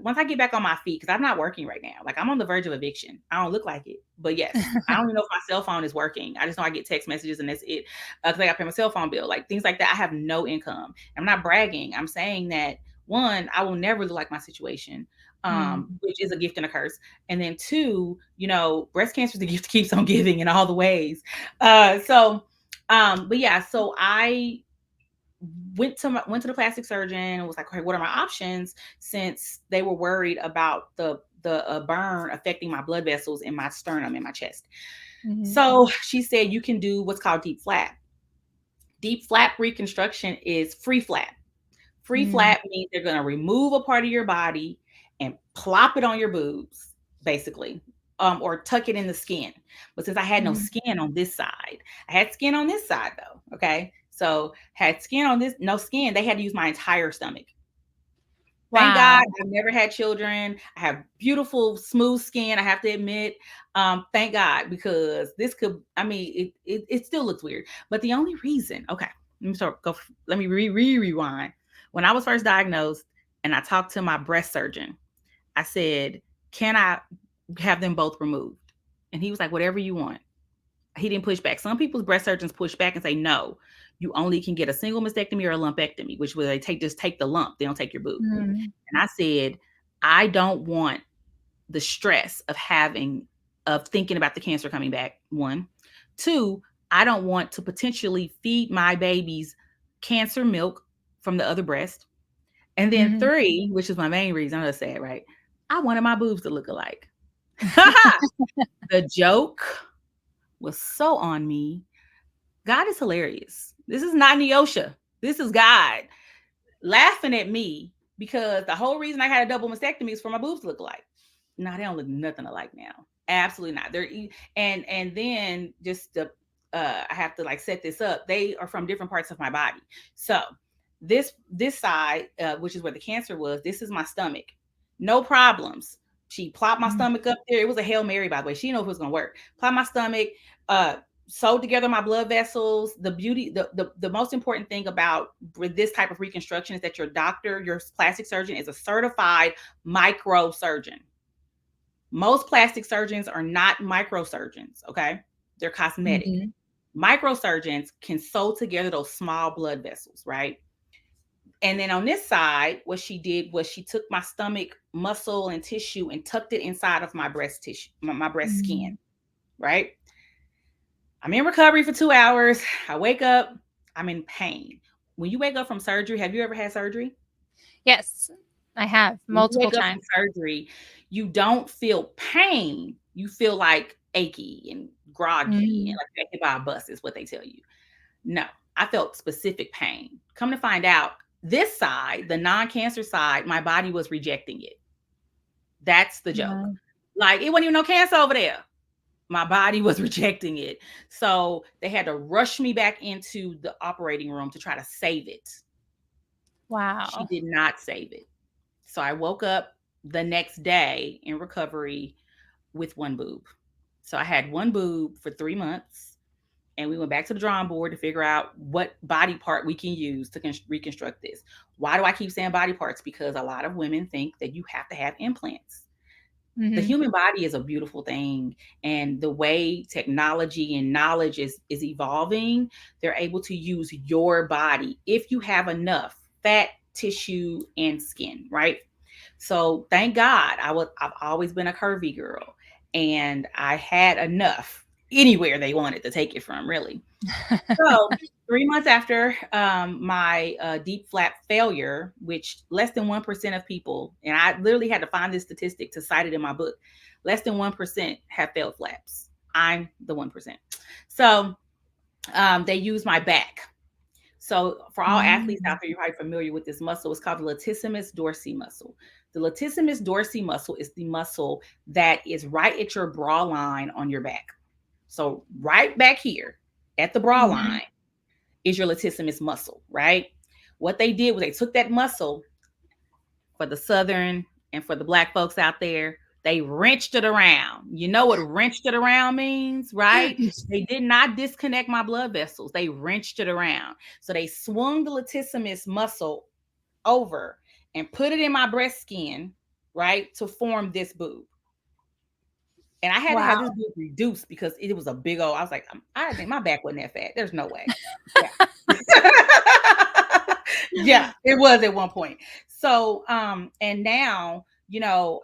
Speaker 2: once I get back on my feet, because I'm not working right now, like I'm on the verge of eviction. I don't look like it, but yes, I don't even know if my cell phone is working. I just know I get text messages and that's it. Because I got to pay my cell phone bill, like things like that. I have no income. I'm not bragging. I'm saying that, one, I will never look like my situation,
Speaker 1: Mm.
Speaker 2: which is a gift and a curse. And then two, breast cancer is the gift that keeps on giving in all the ways. But yeah, so I went to the plastic surgeon and was like, okay, what are my options? Since they were worried about the burn affecting my blood vessels in my sternum, in my chest.
Speaker 1: Mhm.
Speaker 2: So she said, you can do what's called deep flap. Deep flap reconstruction is free flap. Free
Speaker 1: Mm.
Speaker 2: flap means they're going to remove a part of your body and plop it on your boobs, basically, or tuck it in the skin. But since I had no
Speaker 1: Mhm.
Speaker 2: skin on this side, I had skin on this side though. Okay. So had skin on this, no skin. They had to use my entire stomach. Thank God
Speaker 1: Wow.
Speaker 2: I've never had children. I have beautiful, smooth skin, I have to admit. Thank God, because this could, I mean, it still looks weird. But the only reason, okay, let me rewind. When I was first diagnosed and I talked to my breast surgeon, I said, can I have them both removed? And he was like, whatever you want. He didn't push back. Some people's breast surgeons push back and say, no, you only can get a single mastectomy or a lumpectomy, which will they just take the lump, they don't take your boob.
Speaker 1: Mm-hmm.
Speaker 2: And I said, I don't want the stress of thinking about the cancer coming back. One, two, I don't want to potentially feed my babies cancer milk from the other breast. And then
Speaker 1: Mm-hmm.
Speaker 2: three, which is my main reason, I'm gonna say it right. I wanted my boobs to look alike. The joke was so on me. God is hilarious. This is not Neosho. This is God laughing at me because the whole reason I had a double mastectomy is for my boobs to look alike. No, they don't look nothing alike now. Absolutely not. And then just the I have to like set this up. They are from different parts of my body. So this side, which is where the cancer was, this is my stomach. No problems. She plopped my stomach up there. It was a Hail Mary, by the way. She didn't know if it was gonna work. Plopped my stomach, uh, sewed together my blood vessels. The most important thing about this type of reconstruction is that your doctor, your plastic surgeon, is a certified microsurgeon. Most plastic surgeons are not microsurgeons, okay? They're cosmetic.
Speaker 1: Mm-hmm.
Speaker 2: Microsurgeons can sew together those small blood vessels, right? And then on this side, what she did was she took my stomach muscle and tissue and tucked it inside of my breast tissue, my breast skin, right? I'm in recovery for 2 hours. I wake up, I'm in pain. When you wake up from surgery, have you ever had surgery?
Speaker 1: Yes, I have
Speaker 2: When you
Speaker 1: multiple
Speaker 2: wake up from
Speaker 1: times.
Speaker 2: surgery, you don't feel pain. You feel like achy and groggy and
Speaker 1: Mm-hmm.
Speaker 2: like you're hit by a bus, is what they tell you. No, I felt specific pain. Come to find out, this side, the non cancer side, my body was rejecting it. That's the joke.
Speaker 1: Wow.
Speaker 2: Like, it wasn't even no cancer over there. My body was rejecting it. So they had to rush me back into the operating room to try to save it. She
Speaker 1: Wow.
Speaker 2: did not save it. So I woke up the next day in recovery with one boob. So I had one boob for 3 months, and we went back to the drawing board to figure out what body part we can use to reconstruct this. Why do I keep saying body parts? Because a lot of women think that you have to have implants. The
Speaker 1: Mm-hmm.
Speaker 2: human body is a beautiful thing, and the way technology and knowledge is evolving, they're able to use your body if you have enough fat, tissue, and skin, right? So thank God I've always been a curvy girl, and I had enough anywhere they wanted to take it from, really. So 3 months after my deep flap failure, which less than 1% of people, and I literally had to find this statistic to cite it in my book, less than 1% have failed flaps. I'm the 1%. So they use my back. So for all athletes
Speaker 1: Mm-hmm.
Speaker 2: out there, you're probably familiar with this muscle. It's called the latissimus dorsi muscle. The latissimus dorsi muscle is the muscle that is right at your bra line on your back. So right back here at the bra
Speaker 1: Mm-hmm.
Speaker 2: line is your latissimus muscle, right? What they did was they took that muscle for the Southern and for the Black folks out there, they wrenched it around. You know what wrenched it around means, right? They did not disconnect my blood vessels. They wrenched it around. So they swung the latissimus muscle over and put it in my breast skin, right, to form this boob. And I had to have
Speaker 1: Wow.
Speaker 2: this boob reduced because it was a big old. I was like, I think my back wasn't that fat. There's no way. Yeah. Yeah, it was at one point. So, and now,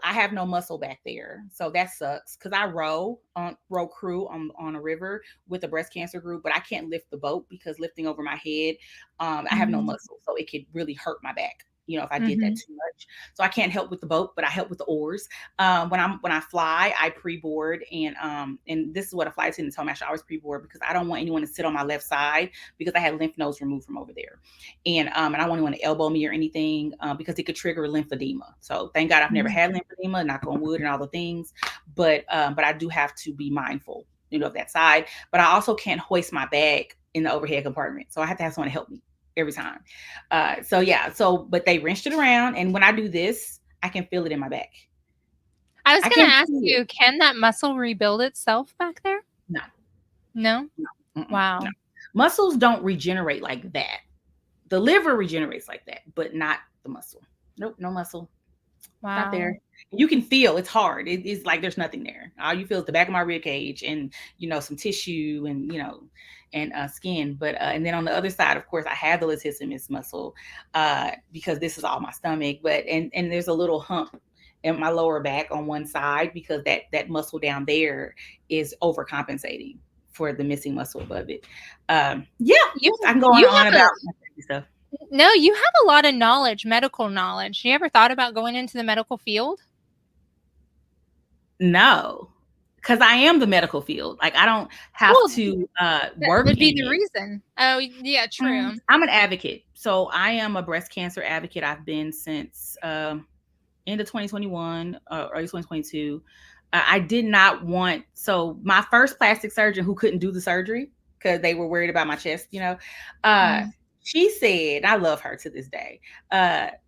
Speaker 2: I have no muscle back there. So that sucks because I row crew on a river with a breast cancer group, but I can't lift the boat because lifting over my head, I have no
Speaker 1: Mm-hmm.
Speaker 2: muscle. So it could really hurt my back. If I did that
Speaker 1: Mm-hmm.
Speaker 2: too much. So I can't help with the boat, but I help with the oars. When I fly, I pre-board, and this is what a flight attendant told me, I should always pre-board because I don't want anyone to sit on my left side because I had lymph nodes removed from over there, and I don't want anyone to elbow me or anything because it could trigger lymphedema. So thank God I've never had lymphedema, knock on wood, and all the things, but I do have to be mindful, of that side. But I also can't hoist my bag in the overhead compartment. So I have to have someone to help me every time. So yeah, but they wrenched it around. And when I do this, I can feel it in my back.
Speaker 1: I was
Speaker 2: I
Speaker 1: gonna
Speaker 2: can't
Speaker 1: ask
Speaker 2: see it.
Speaker 1: you, can that muscle rebuild itself back there?
Speaker 2: No,
Speaker 1: No?
Speaker 2: no, no.
Speaker 1: Wow.
Speaker 2: Muscles don't regenerate like that. The liver regenerates like that, but not the muscle. Nope, no muscle. Not
Speaker 1: Wow.
Speaker 2: there. You can feel it's hard. It's like there's nothing there. All you feel is the back of my rib cage and some tissue and and skin. But and then on the other side, of course, I have the latissimus muscle because this is all my stomach. But and there's a little hump in my lower back on one side because that muscle down there is overcompensating for the missing muscle above it. Yeah,
Speaker 1: You
Speaker 2: I can go
Speaker 1: you
Speaker 2: on
Speaker 1: have
Speaker 2: about stuff.
Speaker 1: no, you have a lot of knowledge, medical knowledge. You ever thought about going into the medical field?
Speaker 2: No, because I am the medical field. Like I don't have
Speaker 1: Well,
Speaker 2: to
Speaker 1: that
Speaker 2: work
Speaker 1: would be
Speaker 2: in
Speaker 1: the
Speaker 2: it.
Speaker 1: reason. Oh, yeah, true.
Speaker 2: I'm an advocate. So I am a breast cancer advocate. I've been since end of 2021, early 2022. I did not want, so my first plastic surgeon who couldn't do the surgery because they were worried about my chest, uh,
Speaker 1: Mm.
Speaker 2: she said, I love her to this day.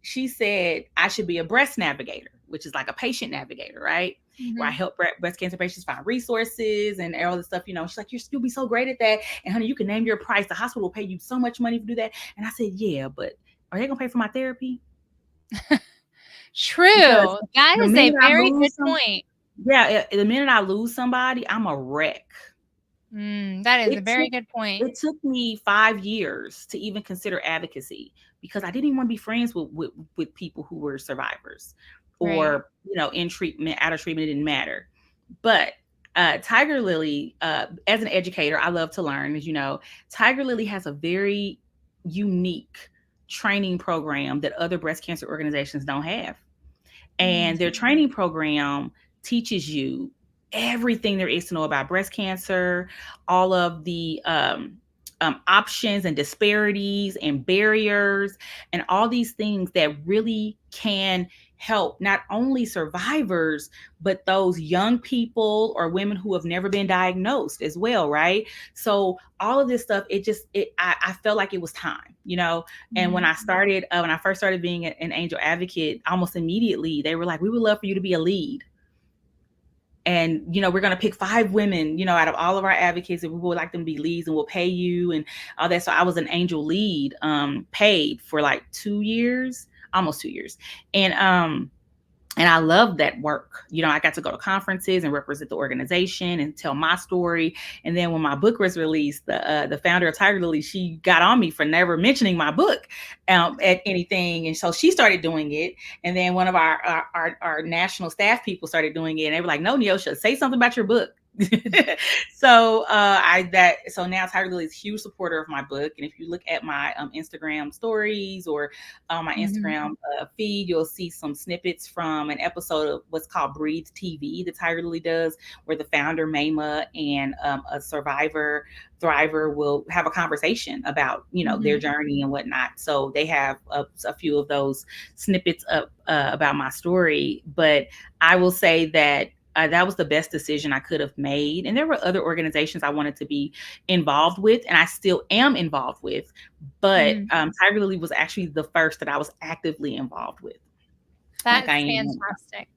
Speaker 2: She said I should be a breast navigator, which is like a patient navigator, right? Where I
Speaker 1: Mhm.
Speaker 2: help breast cancer patients find resources and all this stuff. She's like, you'll be so great at that. And honey, you can name your price. The hospital will pay you so much money to do that. And I said, yeah, but are they gonna pay for my therapy? Because
Speaker 1: True. That
Speaker 2: the
Speaker 1: is a
Speaker 2: minute I
Speaker 1: very good
Speaker 2: lose some,
Speaker 1: point.
Speaker 2: yeah, the minute I lose somebody, I'm a wreck.
Speaker 1: That is a
Speaker 2: It
Speaker 1: very
Speaker 2: took
Speaker 1: good point.
Speaker 2: it took me 5 years to even consider advocacy because I didn't even want to be friends with people who were survivors
Speaker 1: Right.
Speaker 2: or, in treatment, out of treatment, it didn't matter. But Tiger Lily, as an educator, I love to learn, as you know. Tiger Lily has a very unique training program that other breast cancer organizations don't have.
Speaker 1: Mm.
Speaker 2: And their training program teaches you everything there is to know about breast cancer, all of the options and disparities and barriers, and all these things that really can help not only survivors, but those young people or women who have never been diagnosed as well, right? So all of this stuff, I felt like it was time, and
Speaker 1: Mhm.
Speaker 2: when I first started being an angel advocate, almost immediately they were like, we would love for you to be a lead. And we're going to pick 5 women out of all of our advocates, and we would like them to be leads, and we'll pay you and all that. So I was an angel lead, paid for like 2 years, almost 2 years. And I love that work. I got to go to conferences and represent the organization and tell my story. And then when my book was released, the founder of Tiger Lily, she got on me for never mentioning my book at anything. And so she started doing it. And then one of our national staff people started doing it. And they were like, no, Neosho, say something about your book. So so now Tiger Lily is a huge supporter of my book. And if you look at my Instagram stories or on my
Speaker 1: Mhm.
Speaker 2: Instagram feed, you'll see some snippets from an episode of what's called Breathe TV that Tiger Lily does, where the founder Mayma and a survivor thriver will have a conversation about their
Speaker 1: Mhm.
Speaker 2: journey and whatnot. So they have a few of those snippets up about my story. But I will say that that was the best decision I could have made. And there were other organizations I wanted to be involved with, and I still am involved with. But
Speaker 1: Mhm.
Speaker 2: Tiger Lily was actually the first that I was actively involved with, like I
Speaker 1: That's
Speaker 2: am now.
Speaker 1: fantastic.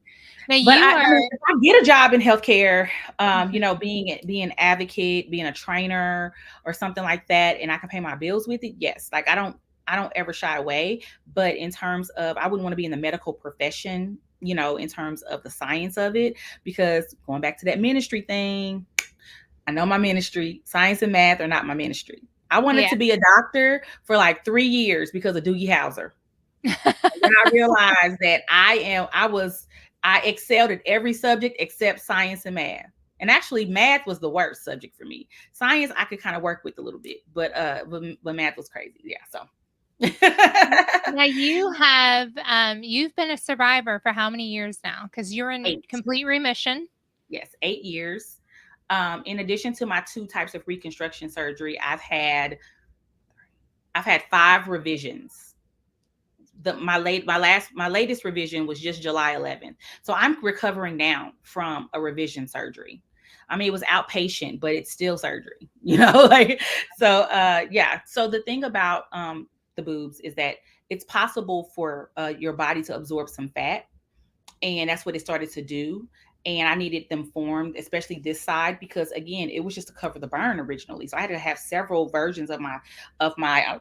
Speaker 1: Now
Speaker 2: But
Speaker 1: you
Speaker 2: I mean,
Speaker 1: are
Speaker 2: if I get a job in healthcare,
Speaker 1: Mhm.
Speaker 2: being an advocate, being a trainer, or something like that, and I can pay my bills with it, yes. Like I don't ever shy away. But in terms of, I wouldn't want to be in the medical profession, in terms of the science of it, because going back to that ministry thing, I know my ministry, science and math are not my ministry. I wanted
Speaker 1: Yeah.
Speaker 2: to be a doctor for like 3 years because of Doogie Howser. Then I realized that I excelled at every subject except science and math. And actually math was the worst subject for me. Science I could kind of work with a little bit, but math was crazy. Yeah, so
Speaker 1: Now you have, you've been a survivor for how many years now? Because you're in
Speaker 2: 8.
Speaker 1: complete remission.
Speaker 2: Yes, 8 years. In addition to my 2 types of reconstruction surgery, I've had 5 revisions. My latest revision was just July 11th. So I'm recovering now from a revision surgery. I mean, it was outpatient, but it's still surgery, you know, like, so, yeah. So the thing about, the boobs is that it's possible for, your body to absorb some fat, and that's what it started to do. And I needed them formed, especially this side, because again, it was just to cover the burn originally. So I had to have several versions of my move my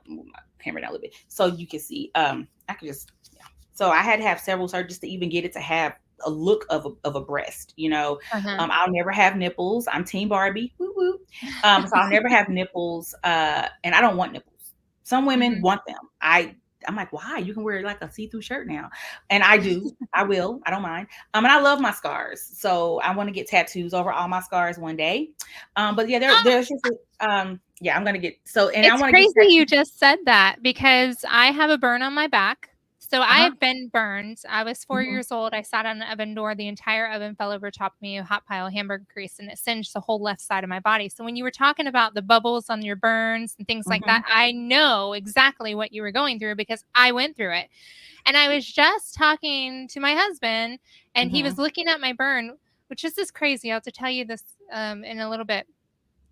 Speaker 2: camera down a little bit so you can see. I could just, yeah. So I had to have several surgeries to even get it to have a look of a breast. You know,
Speaker 1: Uh-huh.
Speaker 2: I'll never have nipples. I'm Team Barbie. Woo woo. So I'll never have nipples, and I don't want nipples. Some women
Speaker 1: Mhm.
Speaker 2: want them. I'm like, why? You can wear like a see-through shirt now, and I do. I will. I don't mind. And I love my scars, so I want to get tattoos over all my scars one day. But yeah, there's just yeah, I'm gonna get so, and I
Speaker 1: It's
Speaker 2: want to get
Speaker 1: crazy you
Speaker 2: tattoos.
Speaker 1: just said that because I have a burn on my back. So
Speaker 2: Uh-huh.
Speaker 1: I've been burned. I was 4
Speaker 2: Mhm.
Speaker 1: years old. I sat on an oven door. The entire oven fell over top of me, a hot pile of hamburger grease, and it singed the whole left side of my body. So when you were talking about the bubbles on your burns and things like that,
Speaker 2: Mhm.
Speaker 1: I know exactly what you were going through because I went through it. And I was just talking to my husband, and he was
Speaker 2: Mhm.
Speaker 1: looking at my burn, which is just crazy. I'll have to tell you this in a little bit.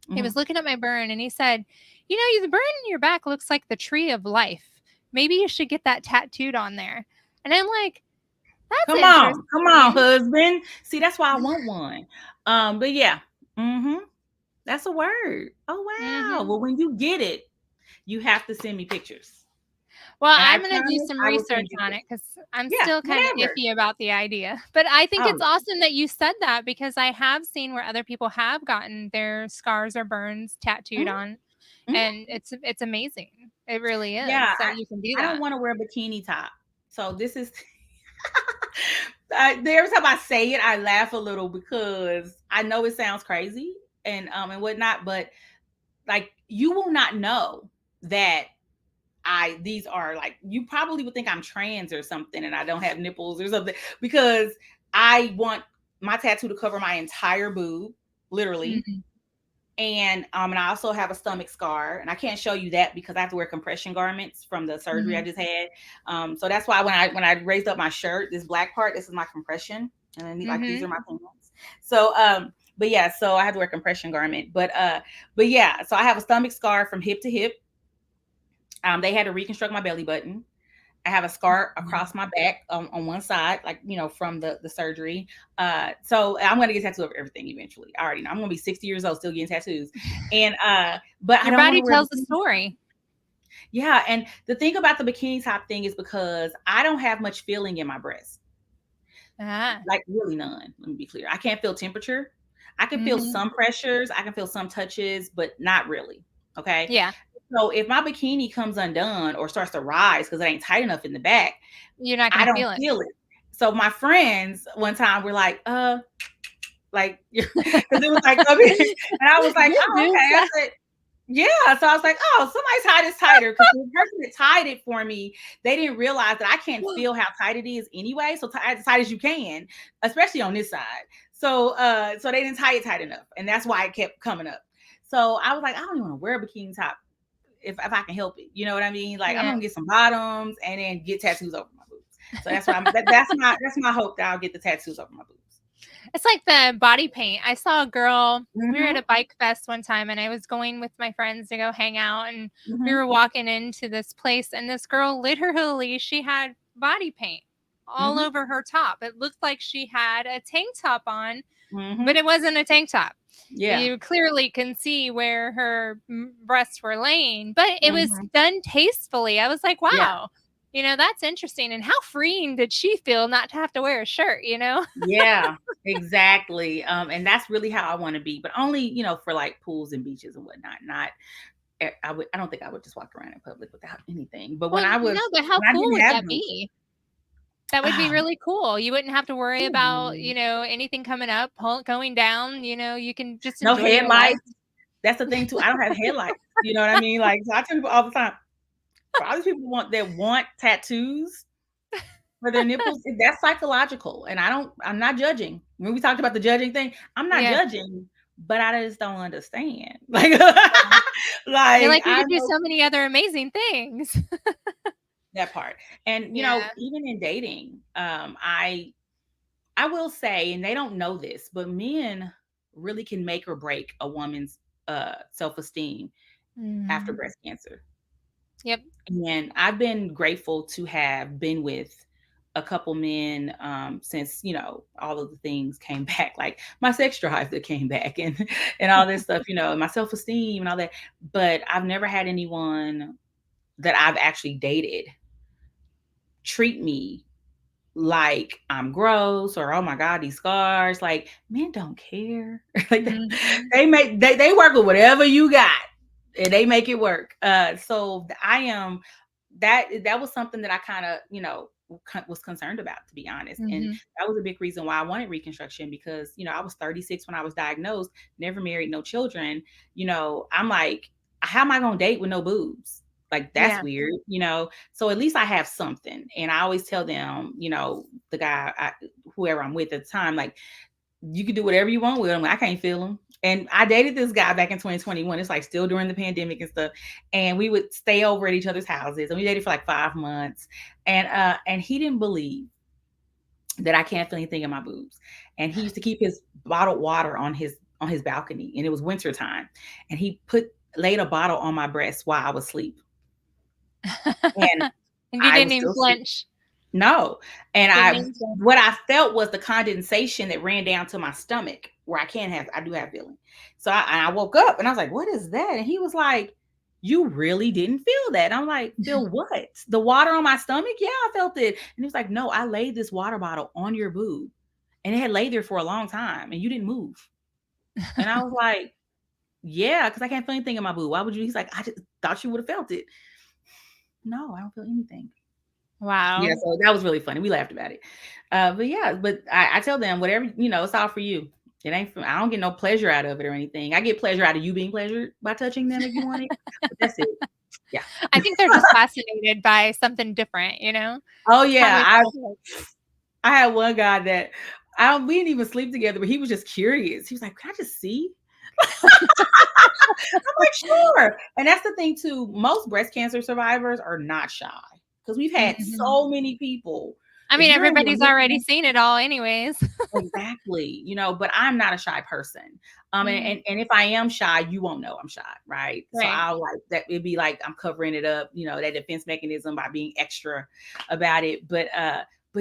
Speaker 1: He
Speaker 2: Mhm.
Speaker 1: was looking at my burn and he said, "You know, the burn in your back looks like the tree of life. Maybe you should get that tattooed on there." And I'm like, "That's
Speaker 2: Come on,
Speaker 1: interesting."
Speaker 2: husband. See, that's why I want one. But yeah. Mhm. That's a word. Oh wow.
Speaker 1: Mhm.
Speaker 2: Well, when you get it, you have to send me pictures,
Speaker 1: Well,
Speaker 2: and I
Speaker 1: I'm gonna do
Speaker 2: promise
Speaker 1: some
Speaker 2: I will
Speaker 1: research
Speaker 2: send you
Speaker 1: on it
Speaker 2: pictures.
Speaker 1: because I'm
Speaker 2: Yeah,
Speaker 1: still kind of
Speaker 2: whatever.
Speaker 1: iffy about the idea. But I think
Speaker 2: Oh.
Speaker 1: it's awesome that you said that because I have seen where other people have gotten their scars or burns tattooed
Speaker 2: Mhm.
Speaker 1: on,
Speaker 2: Mhm.
Speaker 1: and it's amazing. It really
Speaker 2: Yeah,
Speaker 1: is that you can do
Speaker 2: I don't
Speaker 1: that.
Speaker 2: wanna wear a bikini top. So this is every time I say it, I laugh a little because I know it sounds crazy and whatnot, but like you will not know that these are like, you probably would think I'm trans or something and I don't have nipples or something, because I want my tattoo to cover my entire boob, literally.
Speaker 1: Mhm.
Speaker 2: And I also have a stomach scar, and I can't show you that because I have to wear compression garments from the surgery I
Speaker 1: Mhm.
Speaker 2: just had. So that's why when I raised up my shirt, this black part, this is my compression, and then like these are
Speaker 1: Mhm.
Speaker 2: my pants. So but yeah, so I have to wear compression garment. But yeah, so I have a stomach scar from hip to hip. They had to reconstruct my belly button. I have a scar
Speaker 1: Mhm.
Speaker 2: across my back on one side, like, from the surgery. So I'm gonna get tattoos of everything eventually. I already know I'm gonna be 60 years old still getting tattoos. And but I
Speaker 1: Your
Speaker 2: don't want
Speaker 1: body
Speaker 2: to wear
Speaker 1: tells a
Speaker 2: bikini.
Speaker 1: story.
Speaker 2: Yeah, and the thing about the bikini top thing is because I don't have much feeling in my breast.
Speaker 1: Ah.
Speaker 2: Like really none. Let me be clear. I can't feel temperature. I can feel
Speaker 1: Mhm.
Speaker 2: some pressures, I can feel some touches, but not really. Okay.
Speaker 1: Yeah.
Speaker 2: So if my bikini comes undone or starts to rise because it ain't tight enough in the back,
Speaker 1: You're not
Speaker 2: I
Speaker 1: gonna
Speaker 2: don't
Speaker 1: feel it.
Speaker 2: feel it. So my friends one time were like, because it was like, okay, and I was like,
Speaker 1: Your
Speaker 2: oh,
Speaker 1: boobs.
Speaker 2: okay. I said, yeah. So I was like, oh, somebody tied this tighter, because the person that tied it for me, they didn't realize that I can't feel how tight it is anyway. So tie it as tight as you can, especially on this side. So they didn't tie it tight enough, and that's why it kept coming up. So I was like, I don't even want to wear a bikini top if I can help it. You know what I mean? Like I'm
Speaker 1: Yeah.
Speaker 2: gonna get some bottoms and then get tattoos over my boobs. So that's what that's my hope, that I'll get the tattoos over my boobs.
Speaker 1: It's like the body paint. I saw a girl, we were at
Speaker 2: Mhm.
Speaker 1: a bike fest one time and I was going with my friends to go hang out and we
Speaker 2: Mhm.
Speaker 1: were walking into this place and this girl literally she had body paint all
Speaker 2: Mhm.
Speaker 1: over her top. It looked like she had a tank top on, but
Speaker 2: Mhm.
Speaker 1: it wasn't a tank top.
Speaker 2: Yeah.
Speaker 1: You clearly can see where her breasts were laying, but it was
Speaker 2: Mhm.
Speaker 1: done tastefully. I was like,
Speaker 2: Yeah.
Speaker 1: wow, that's interesting. And how freeing did she feel not to have to wear a shirt, you know?
Speaker 2: Yeah. Exactly. And that's really how I want to be, but only, for like pools and beaches and whatnot. Not I don't think I would just walk around in public without anything. But
Speaker 1: Well, no, but how
Speaker 2: when I
Speaker 1: cool
Speaker 2: didn't
Speaker 1: would
Speaker 2: have
Speaker 1: that
Speaker 2: boobs,
Speaker 1: be? That would be
Speaker 2: ah,
Speaker 1: really cool. You wouldn't have to worry about,
Speaker 2: ooh,
Speaker 1: anything coming up, going down, you can just
Speaker 2: no
Speaker 1: enjoy your life.
Speaker 2: headlights. That's the thing too. I don't have headlights. You know what I mean? Like, so I tell people all the time, for all these people want tattoos for their nipples, that's psychological. And I'm not judging. When we talked about the judging thing, I'm not
Speaker 1: Yeah.
Speaker 2: judging, but I just don't understand. Like,
Speaker 1: Yeah. You're
Speaker 2: like
Speaker 1: like, "You
Speaker 2: I
Speaker 1: could do
Speaker 2: know
Speaker 1: so many other amazing things."
Speaker 2: that part. And
Speaker 1: Yeah.
Speaker 2: even in dating, I will say, and they don't know this, but men really can make or break a woman's self-esteem after
Speaker 1: Mm.
Speaker 2: breast cancer.
Speaker 1: Yep.
Speaker 2: And I've been grateful to have been with a couple men since, you know, all of the things came back, like my sex drive that came back and all this stuff, you know, my self-esteem and all that. But I've never had anyone that I've actually dated treat me like I'm gross or oh my god, these scars. Like men don't care. Like
Speaker 1: Mhm.
Speaker 2: they work with whatever you got and they make it work. So I am that was something that I kind of, you know, was concerned about, to be honest. And
Speaker 1: Mhm.
Speaker 2: that was a big reason why I wanted reconstruction, because, you know, I was 36 when I was diagnosed, never married, no children. You know, I'm like, how am I going to date with no boobs? Like, that's
Speaker 1: Yeah.
Speaker 2: weird, you know? So at least I have something. And I always tell them, you know, whoever I'm with at the time, like, you can do whatever you want with them. I can't feel them. And I dated this guy back in 2021. It's like still during the pandemic and stuff. And we would stay over at each other's houses. And we dated for like 5 months. And he didn't believe that I can't feel anything in my boobs. And he used to keep his bottled water on his balcony. And it was winter time. And he laid a bottle on my breast while I was asleep. And
Speaker 1: And you
Speaker 2: I
Speaker 1: didn't
Speaker 2: was
Speaker 1: even
Speaker 2: still asleep.
Speaker 1: flinch.
Speaker 2: No. And
Speaker 1: Didn't even flinch.
Speaker 2: what I felt was the condensation that ran down to my stomach, where I do have feeling. So I woke up and I was like, what is that? And he was like, you really didn't feel that. And I'm like, feel what? The water on my stomach? Yeah, I felt it. And he was like, no, I laid this water bottle on your boob and it had laid there for a long time and you didn't move. And I was like, yeah, because I can't feel anything in my boob. Why would you? He's like, I just thought you would have felt it. No, I don't feel anything. Yeah,
Speaker 1: Wow.
Speaker 2: so that was really funny. We laughed about it. But yeah, but I tell them whatever, you know, it's all for you. It ain't I don't get no pleasure out of it or anything. I get pleasure out of you being pleasured by touching them if you want it. But that's it. Yeah.
Speaker 1: I think they're just fascinated by something different, you know?
Speaker 2: Oh
Speaker 1: It's how
Speaker 2: yeah.
Speaker 1: we feel like
Speaker 2: I had one guy that we didn't even sleep together, but he was just curious. He was like, can I just see? I'm like, sure. And that's the thing too. Most breast cancer survivors are not shy because we've had
Speaker 1: Mhm.
Speaker 2: so many people.
Speaker 1: I
Speaker 2: If
Speaker 1: mean,
Speaker 2: you're in
Speaker 1: everybody's already
Speaker 2: remission,
Speaker 1: seen it all anyways.
Speaker 2: exactly, you know, but I'm not a shy person.
Speaker 1: Mhm.
Speaker 2: And if I am shy, you won't know I'm shy, right? So
Speaker 1: Right.
Speaker 2: I'll like that, it'd be like I'm covering it up, you know, that defense mechanism by being extra about it. But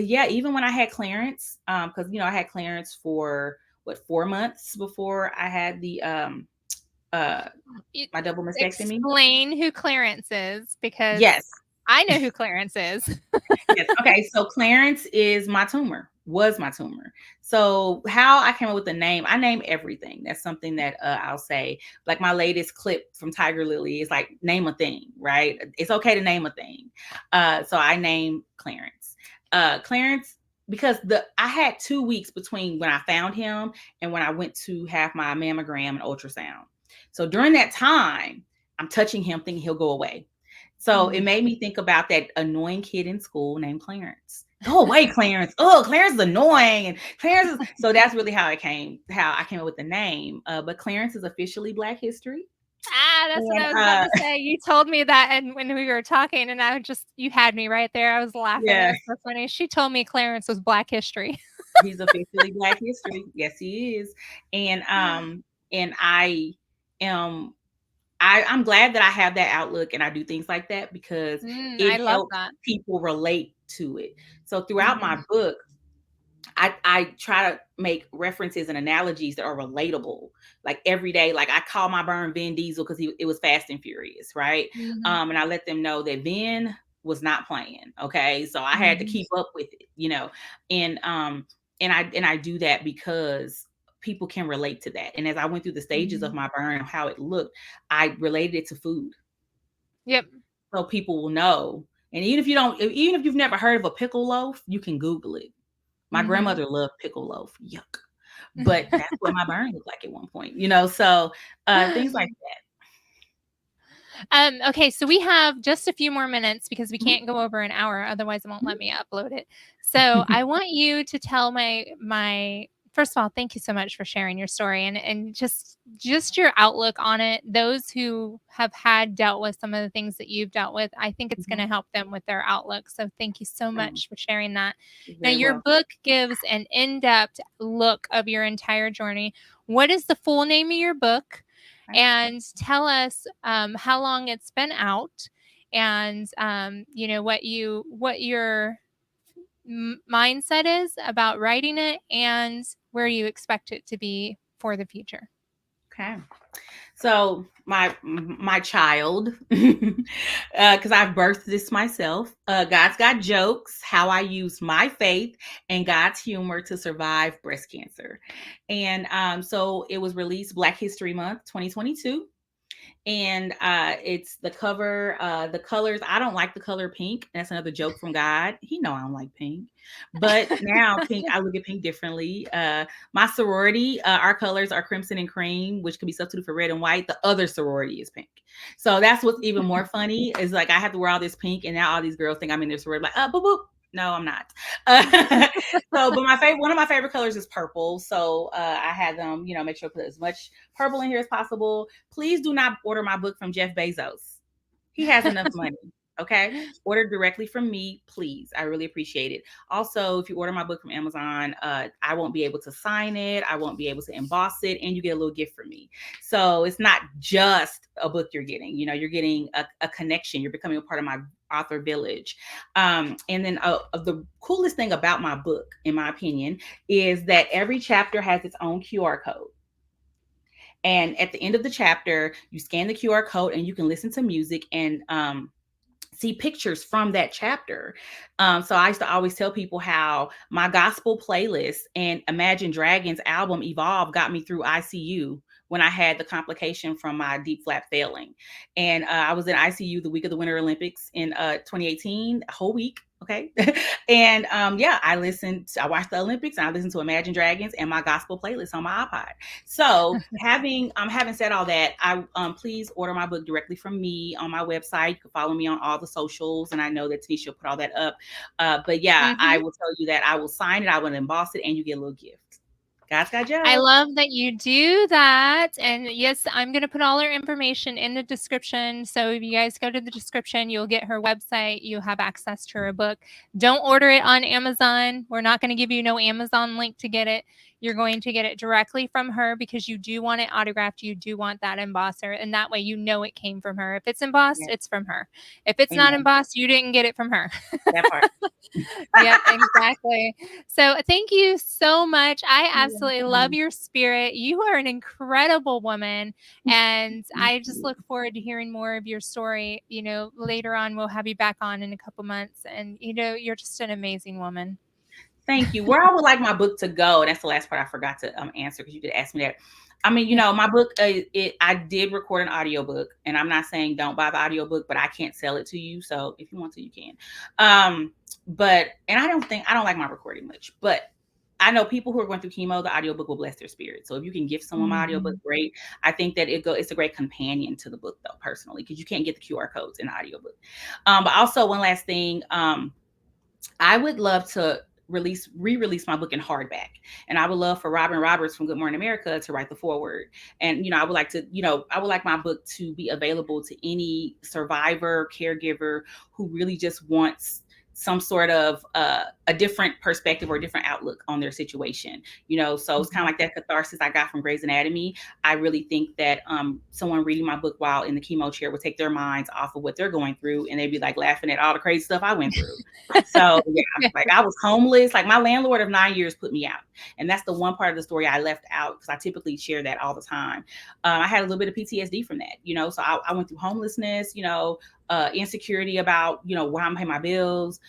Speaker 2: yeah, even when I had clearance, because you know, I had clearance for what 4 months before I had the uh
Speaker 1: You
Speaker 2: my double mastectomy.
Speaker 1: explain who Clarence is because
Speaker 2: Yes.
Speaker 1: I know who Clarence is.
Speaker 2: Yes. Okay. So Clarence is my tumor, was my tumor. So how I came up with the name, I name everything. That's something that I'll say. Like my latest clip from Tiger Lily is like name a thing, right? It's okay to name a thing. So I name Clarence. Clarence because the I had 2 weeks between when I found him and when I went to have my mammogram and ultrasound. So during that time, I'm touching him, thinking he'll go away. So it
Speaker 1: Mm.
Speaker 2: made me think about that annoying kid in school named Clarence. Go away, Clarence. Oh, Clarence is annoying. And Clarence is so that's really how I came up with the name. But Clarence is officially Black History.
Speaker 1: Ah, that's what
Speaker 2: And
Speaker 1: I was about to say. You told me that and when we were talking and you had me right there. I was laughing. It
Speaker 2: yeah,
Speaker 1: was so funny. She told me Clarence was Black history.
Speaker 2: he's officially Black History. Yes, he is. And am I'm glad that I have that outlook and I do things like that because
Speaker 1: I
Speaker 2: it
Speaker 1: love
Speaker 2: helps
Speaker 1: that.
Speaker 2: people relate to it. So throughout my
Speaker 1: Mhm.
Speaker 2: book, I try to make references and analogies that are relatable. Like every day, like I call my burn Vin Diesel because it was Fast and Furious, right?
Speaker 1: Mhm.
Speaker 2: And I let them know that Vin was not playing. Okay, so I had to
Speaker 1: Mhm.
Speaker 2: keep up with it, you know, and I do that because people can relate to that. And as I went through the stages of
Speaker 1: Mhm.
Speaker 2: my burn and how it looked, I related it to food,
Speaker 1: Yep.
Speaker 2: so people will know. And even if you've never heard of a pickle loaf, you can Google it. My
Speaker 1: Mhm.
Speaker 2: grandmother loved pickle loaf. Yuck. But that's what my burn looked like at one point, you know? So, things like that.
Speaker 1: Okay, so we have just a few more minutes because we
Speaker 2: Mhm.
Speaker 1: can't go over an hour, otherwise it won't let me upload it. So I want you to tell my first of all, thank you so much for sharing your story and just your outlook on it. Those who have dealt with some of the things that you've dealt with, I think it's going
Speaker 2: Mhm.
Speaker 1: to help them with their outlook. So thank you so
Speaker 2: Um,
Speaker 1: much for sharing that.
Speaker 2: you're
Speaker 1: Now,
Speaker 2: very
Speaker 1: your
Speaker 2: well.
Speaker 1: book gives an in-depth look of your entire journey. What is the full name of your book?
Speaker 2: Okay.
Speaker 1: And tell us how long it's been out, and what your mindset is about writing it and where you expect it to be for the future.
Speaker 2: Okay. So my child, because I've birthed this myself. God's got jokes: how I used my faith and God's humor to survive breast cancer, and so it was released Black History Month, 2022. And it's the cover, the colors. I don't like the color pink. That's another joke from God. He know I don't like pink, but now pink, I look at pink differently. My sorority, our colors are crimson and cream, which can be substituted for red and white. The other sorority is pink. So that's what's even more funny is like I have to wear all this pink, and now all these girls think I'm in their sorority. Like, boop boop. No, I'm not. So, but one of my favorite colors is purple. So I had them, make sure to put as much purple in here as possible. Please do not order my book from Jeff Bezos. He has enough money. Okay. Order directly from me, please. I really appreciate it. Also, if you order my book from Amazon, I won't be able to sign it. I won't be able to emboss it, and you get a little gift from me. So it's not just a book you're getting. You're getting a connection. You're becoming a part of my author village. And then the coolest thing about my book, in my opinion, is that every chapter has its own QR code. And at the end of the chapter, you scan the QR code and you can listen to music and see pictures from that chapter. So I used to always tell people how my gospel playlist and Imagine Dragons album Evolve got me through ICU when I had the complication from my deep flap failing. And I was in ICU the week of the Winter Olympics in 2018, a whole week. Okay. And yeah, I watched the Olympics and I listened to Imagine Dragons and my gospel playlist on my iPod. So having said all that, I please order my book directly from me on my website. You can follow me on all the socials, and I know that Tanisha will put all that up. But yeah, I
Speaker 1: Mm-hmm.
Speaker 2: will tell you that I will sign it, I will emboss it, and you get a little gift. God's got
Speaker 1: I
Speaker 2: jokes.
Speaker 1: love that you do that. And yes, I'm going to put all her information in the description. So if you guys go to the description, you'll get her website. You'll have access to her book. Don't order it on Amazon. We're not going to give you no Amazon link to get it. You're going to get it directly from her because you do want it autographed. You do want that embosser. And that way you know it came from her. If it's embossed,
Speaker 2: Yes.
Speaker 1: it's from her. If it's not
Speaker 2: Amen.
Speaker 1: embossed, you didn't get it from her.
Speaker 2: That part.
Speaker 1: Yep, exactly. So thank you so much. I
Speaker 2: You're
Speaker 1: absolutely love
Speaker 2: welcome.
Speaker 1: your spirit. You are an incredible woman. And
Speaker 2: Thank
Speaker 1: I just
Speaker 2: you.
Speaker 1: look forward to hearing more of your story. Later on, we'll have you back on in a couple months. And, you're just an amazing woman.
Speaker 2: Thank you. Where I would like my book to go, that's the last part I forgot to answer because you did ask me that. I mean,
Speaker 1: Yeah.
Speaker 2: my book, I did record an audiobook, and I'm not saying don't buy the audiobook, but I can't sell it to you. So if you want to, you can. And I don't like my recording much, but I know people who are going through chemo, the audiobook will bless their spirit. So if you can give someone my audiobook,
Speaker 1: Mhm.
Speaker 2: great. I think that it's a great companion to the book though, personally, because you can't get the QR codes in the audiobook. But also one last thing, I would love to re-release my book in hardback, and I would love for Robin Roberts from Good Morning America to write the foreword. And I would like my book to be available to any survivor, caregiver who really just wants some sort of a different perspective or a different outlook on their situation. So it's kind of
Speaker 1: Mhm.
Speaker 2: like that catharsis I got from Grey's Anatomy. I really think that someone reading my book while in the chemo chair would take their minds off of what they're going through, and they'd be like laughing at all the crazy stuff I went through. So yeah,
Speaker 1: Yeah.
Speaker 2: like I was homeless. Like my landlord of 9 years put me out, and that's the one part of the story I left out because I typically share that all the time. I had a little bit of PTSD from that, so I went through homelessness, insecurity about where I'm paying my bills,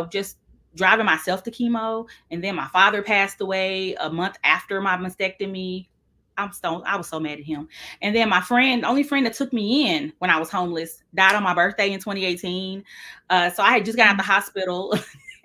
Speaker 2: just driving myself to chemo, and then my father passed away a month after my mastectomy. I was so mad at him. And then my friend, the only friend that took me in when I was homeless, died on my birthday in 2018. So I had just got out the
Speaker 1: Mm.
Speaker 2: hospital,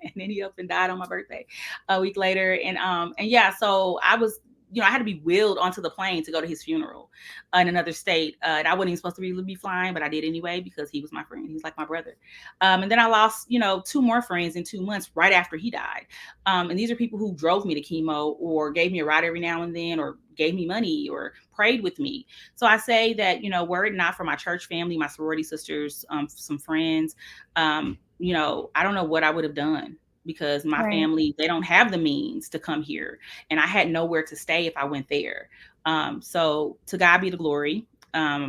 Speaker 2: and then he up and died on my birthday a week later. And yeah, so I was I had to be wheeled onto the plane to go to his funeral in another state. And I wasn't even supposed to be flying, but I did anyway because he was my friend. He's like my brother. And then I lost, 2 more friends in 2 months right after he died. And these are people who drove me to chemo or gave me a ride every now and then or gave me money or prayed with me. So I say that, were it not for my church family, my sorority sisters, some friends, I don't know what I would have done because my
Speaker 1: Right.
Speaker 2: family, they don't have the means to come here. And I had nowhere to stay if I went there. So to God be the glory.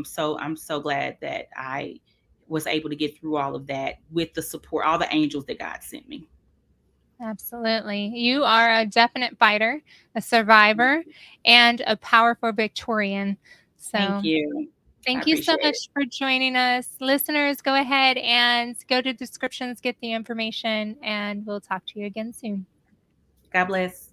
Speaker 2: So I'm so glad that I was able to get through all of that with the support, all the angels that God sent me.
Speaker 1: Absolutely. You are a definite fighter, a survivor, and a powerful Victorian.
Speaker 2: Thank
Speaker 1: So
Speaker 2: you. I
Speaker 1: thank you so
Speaker 2: appreciate it.
Speaker 1: much for joining us. Listeners, go ahead and go to descriptions, get the information, and we'll talk to you again soon.
Speaker 2: God bless.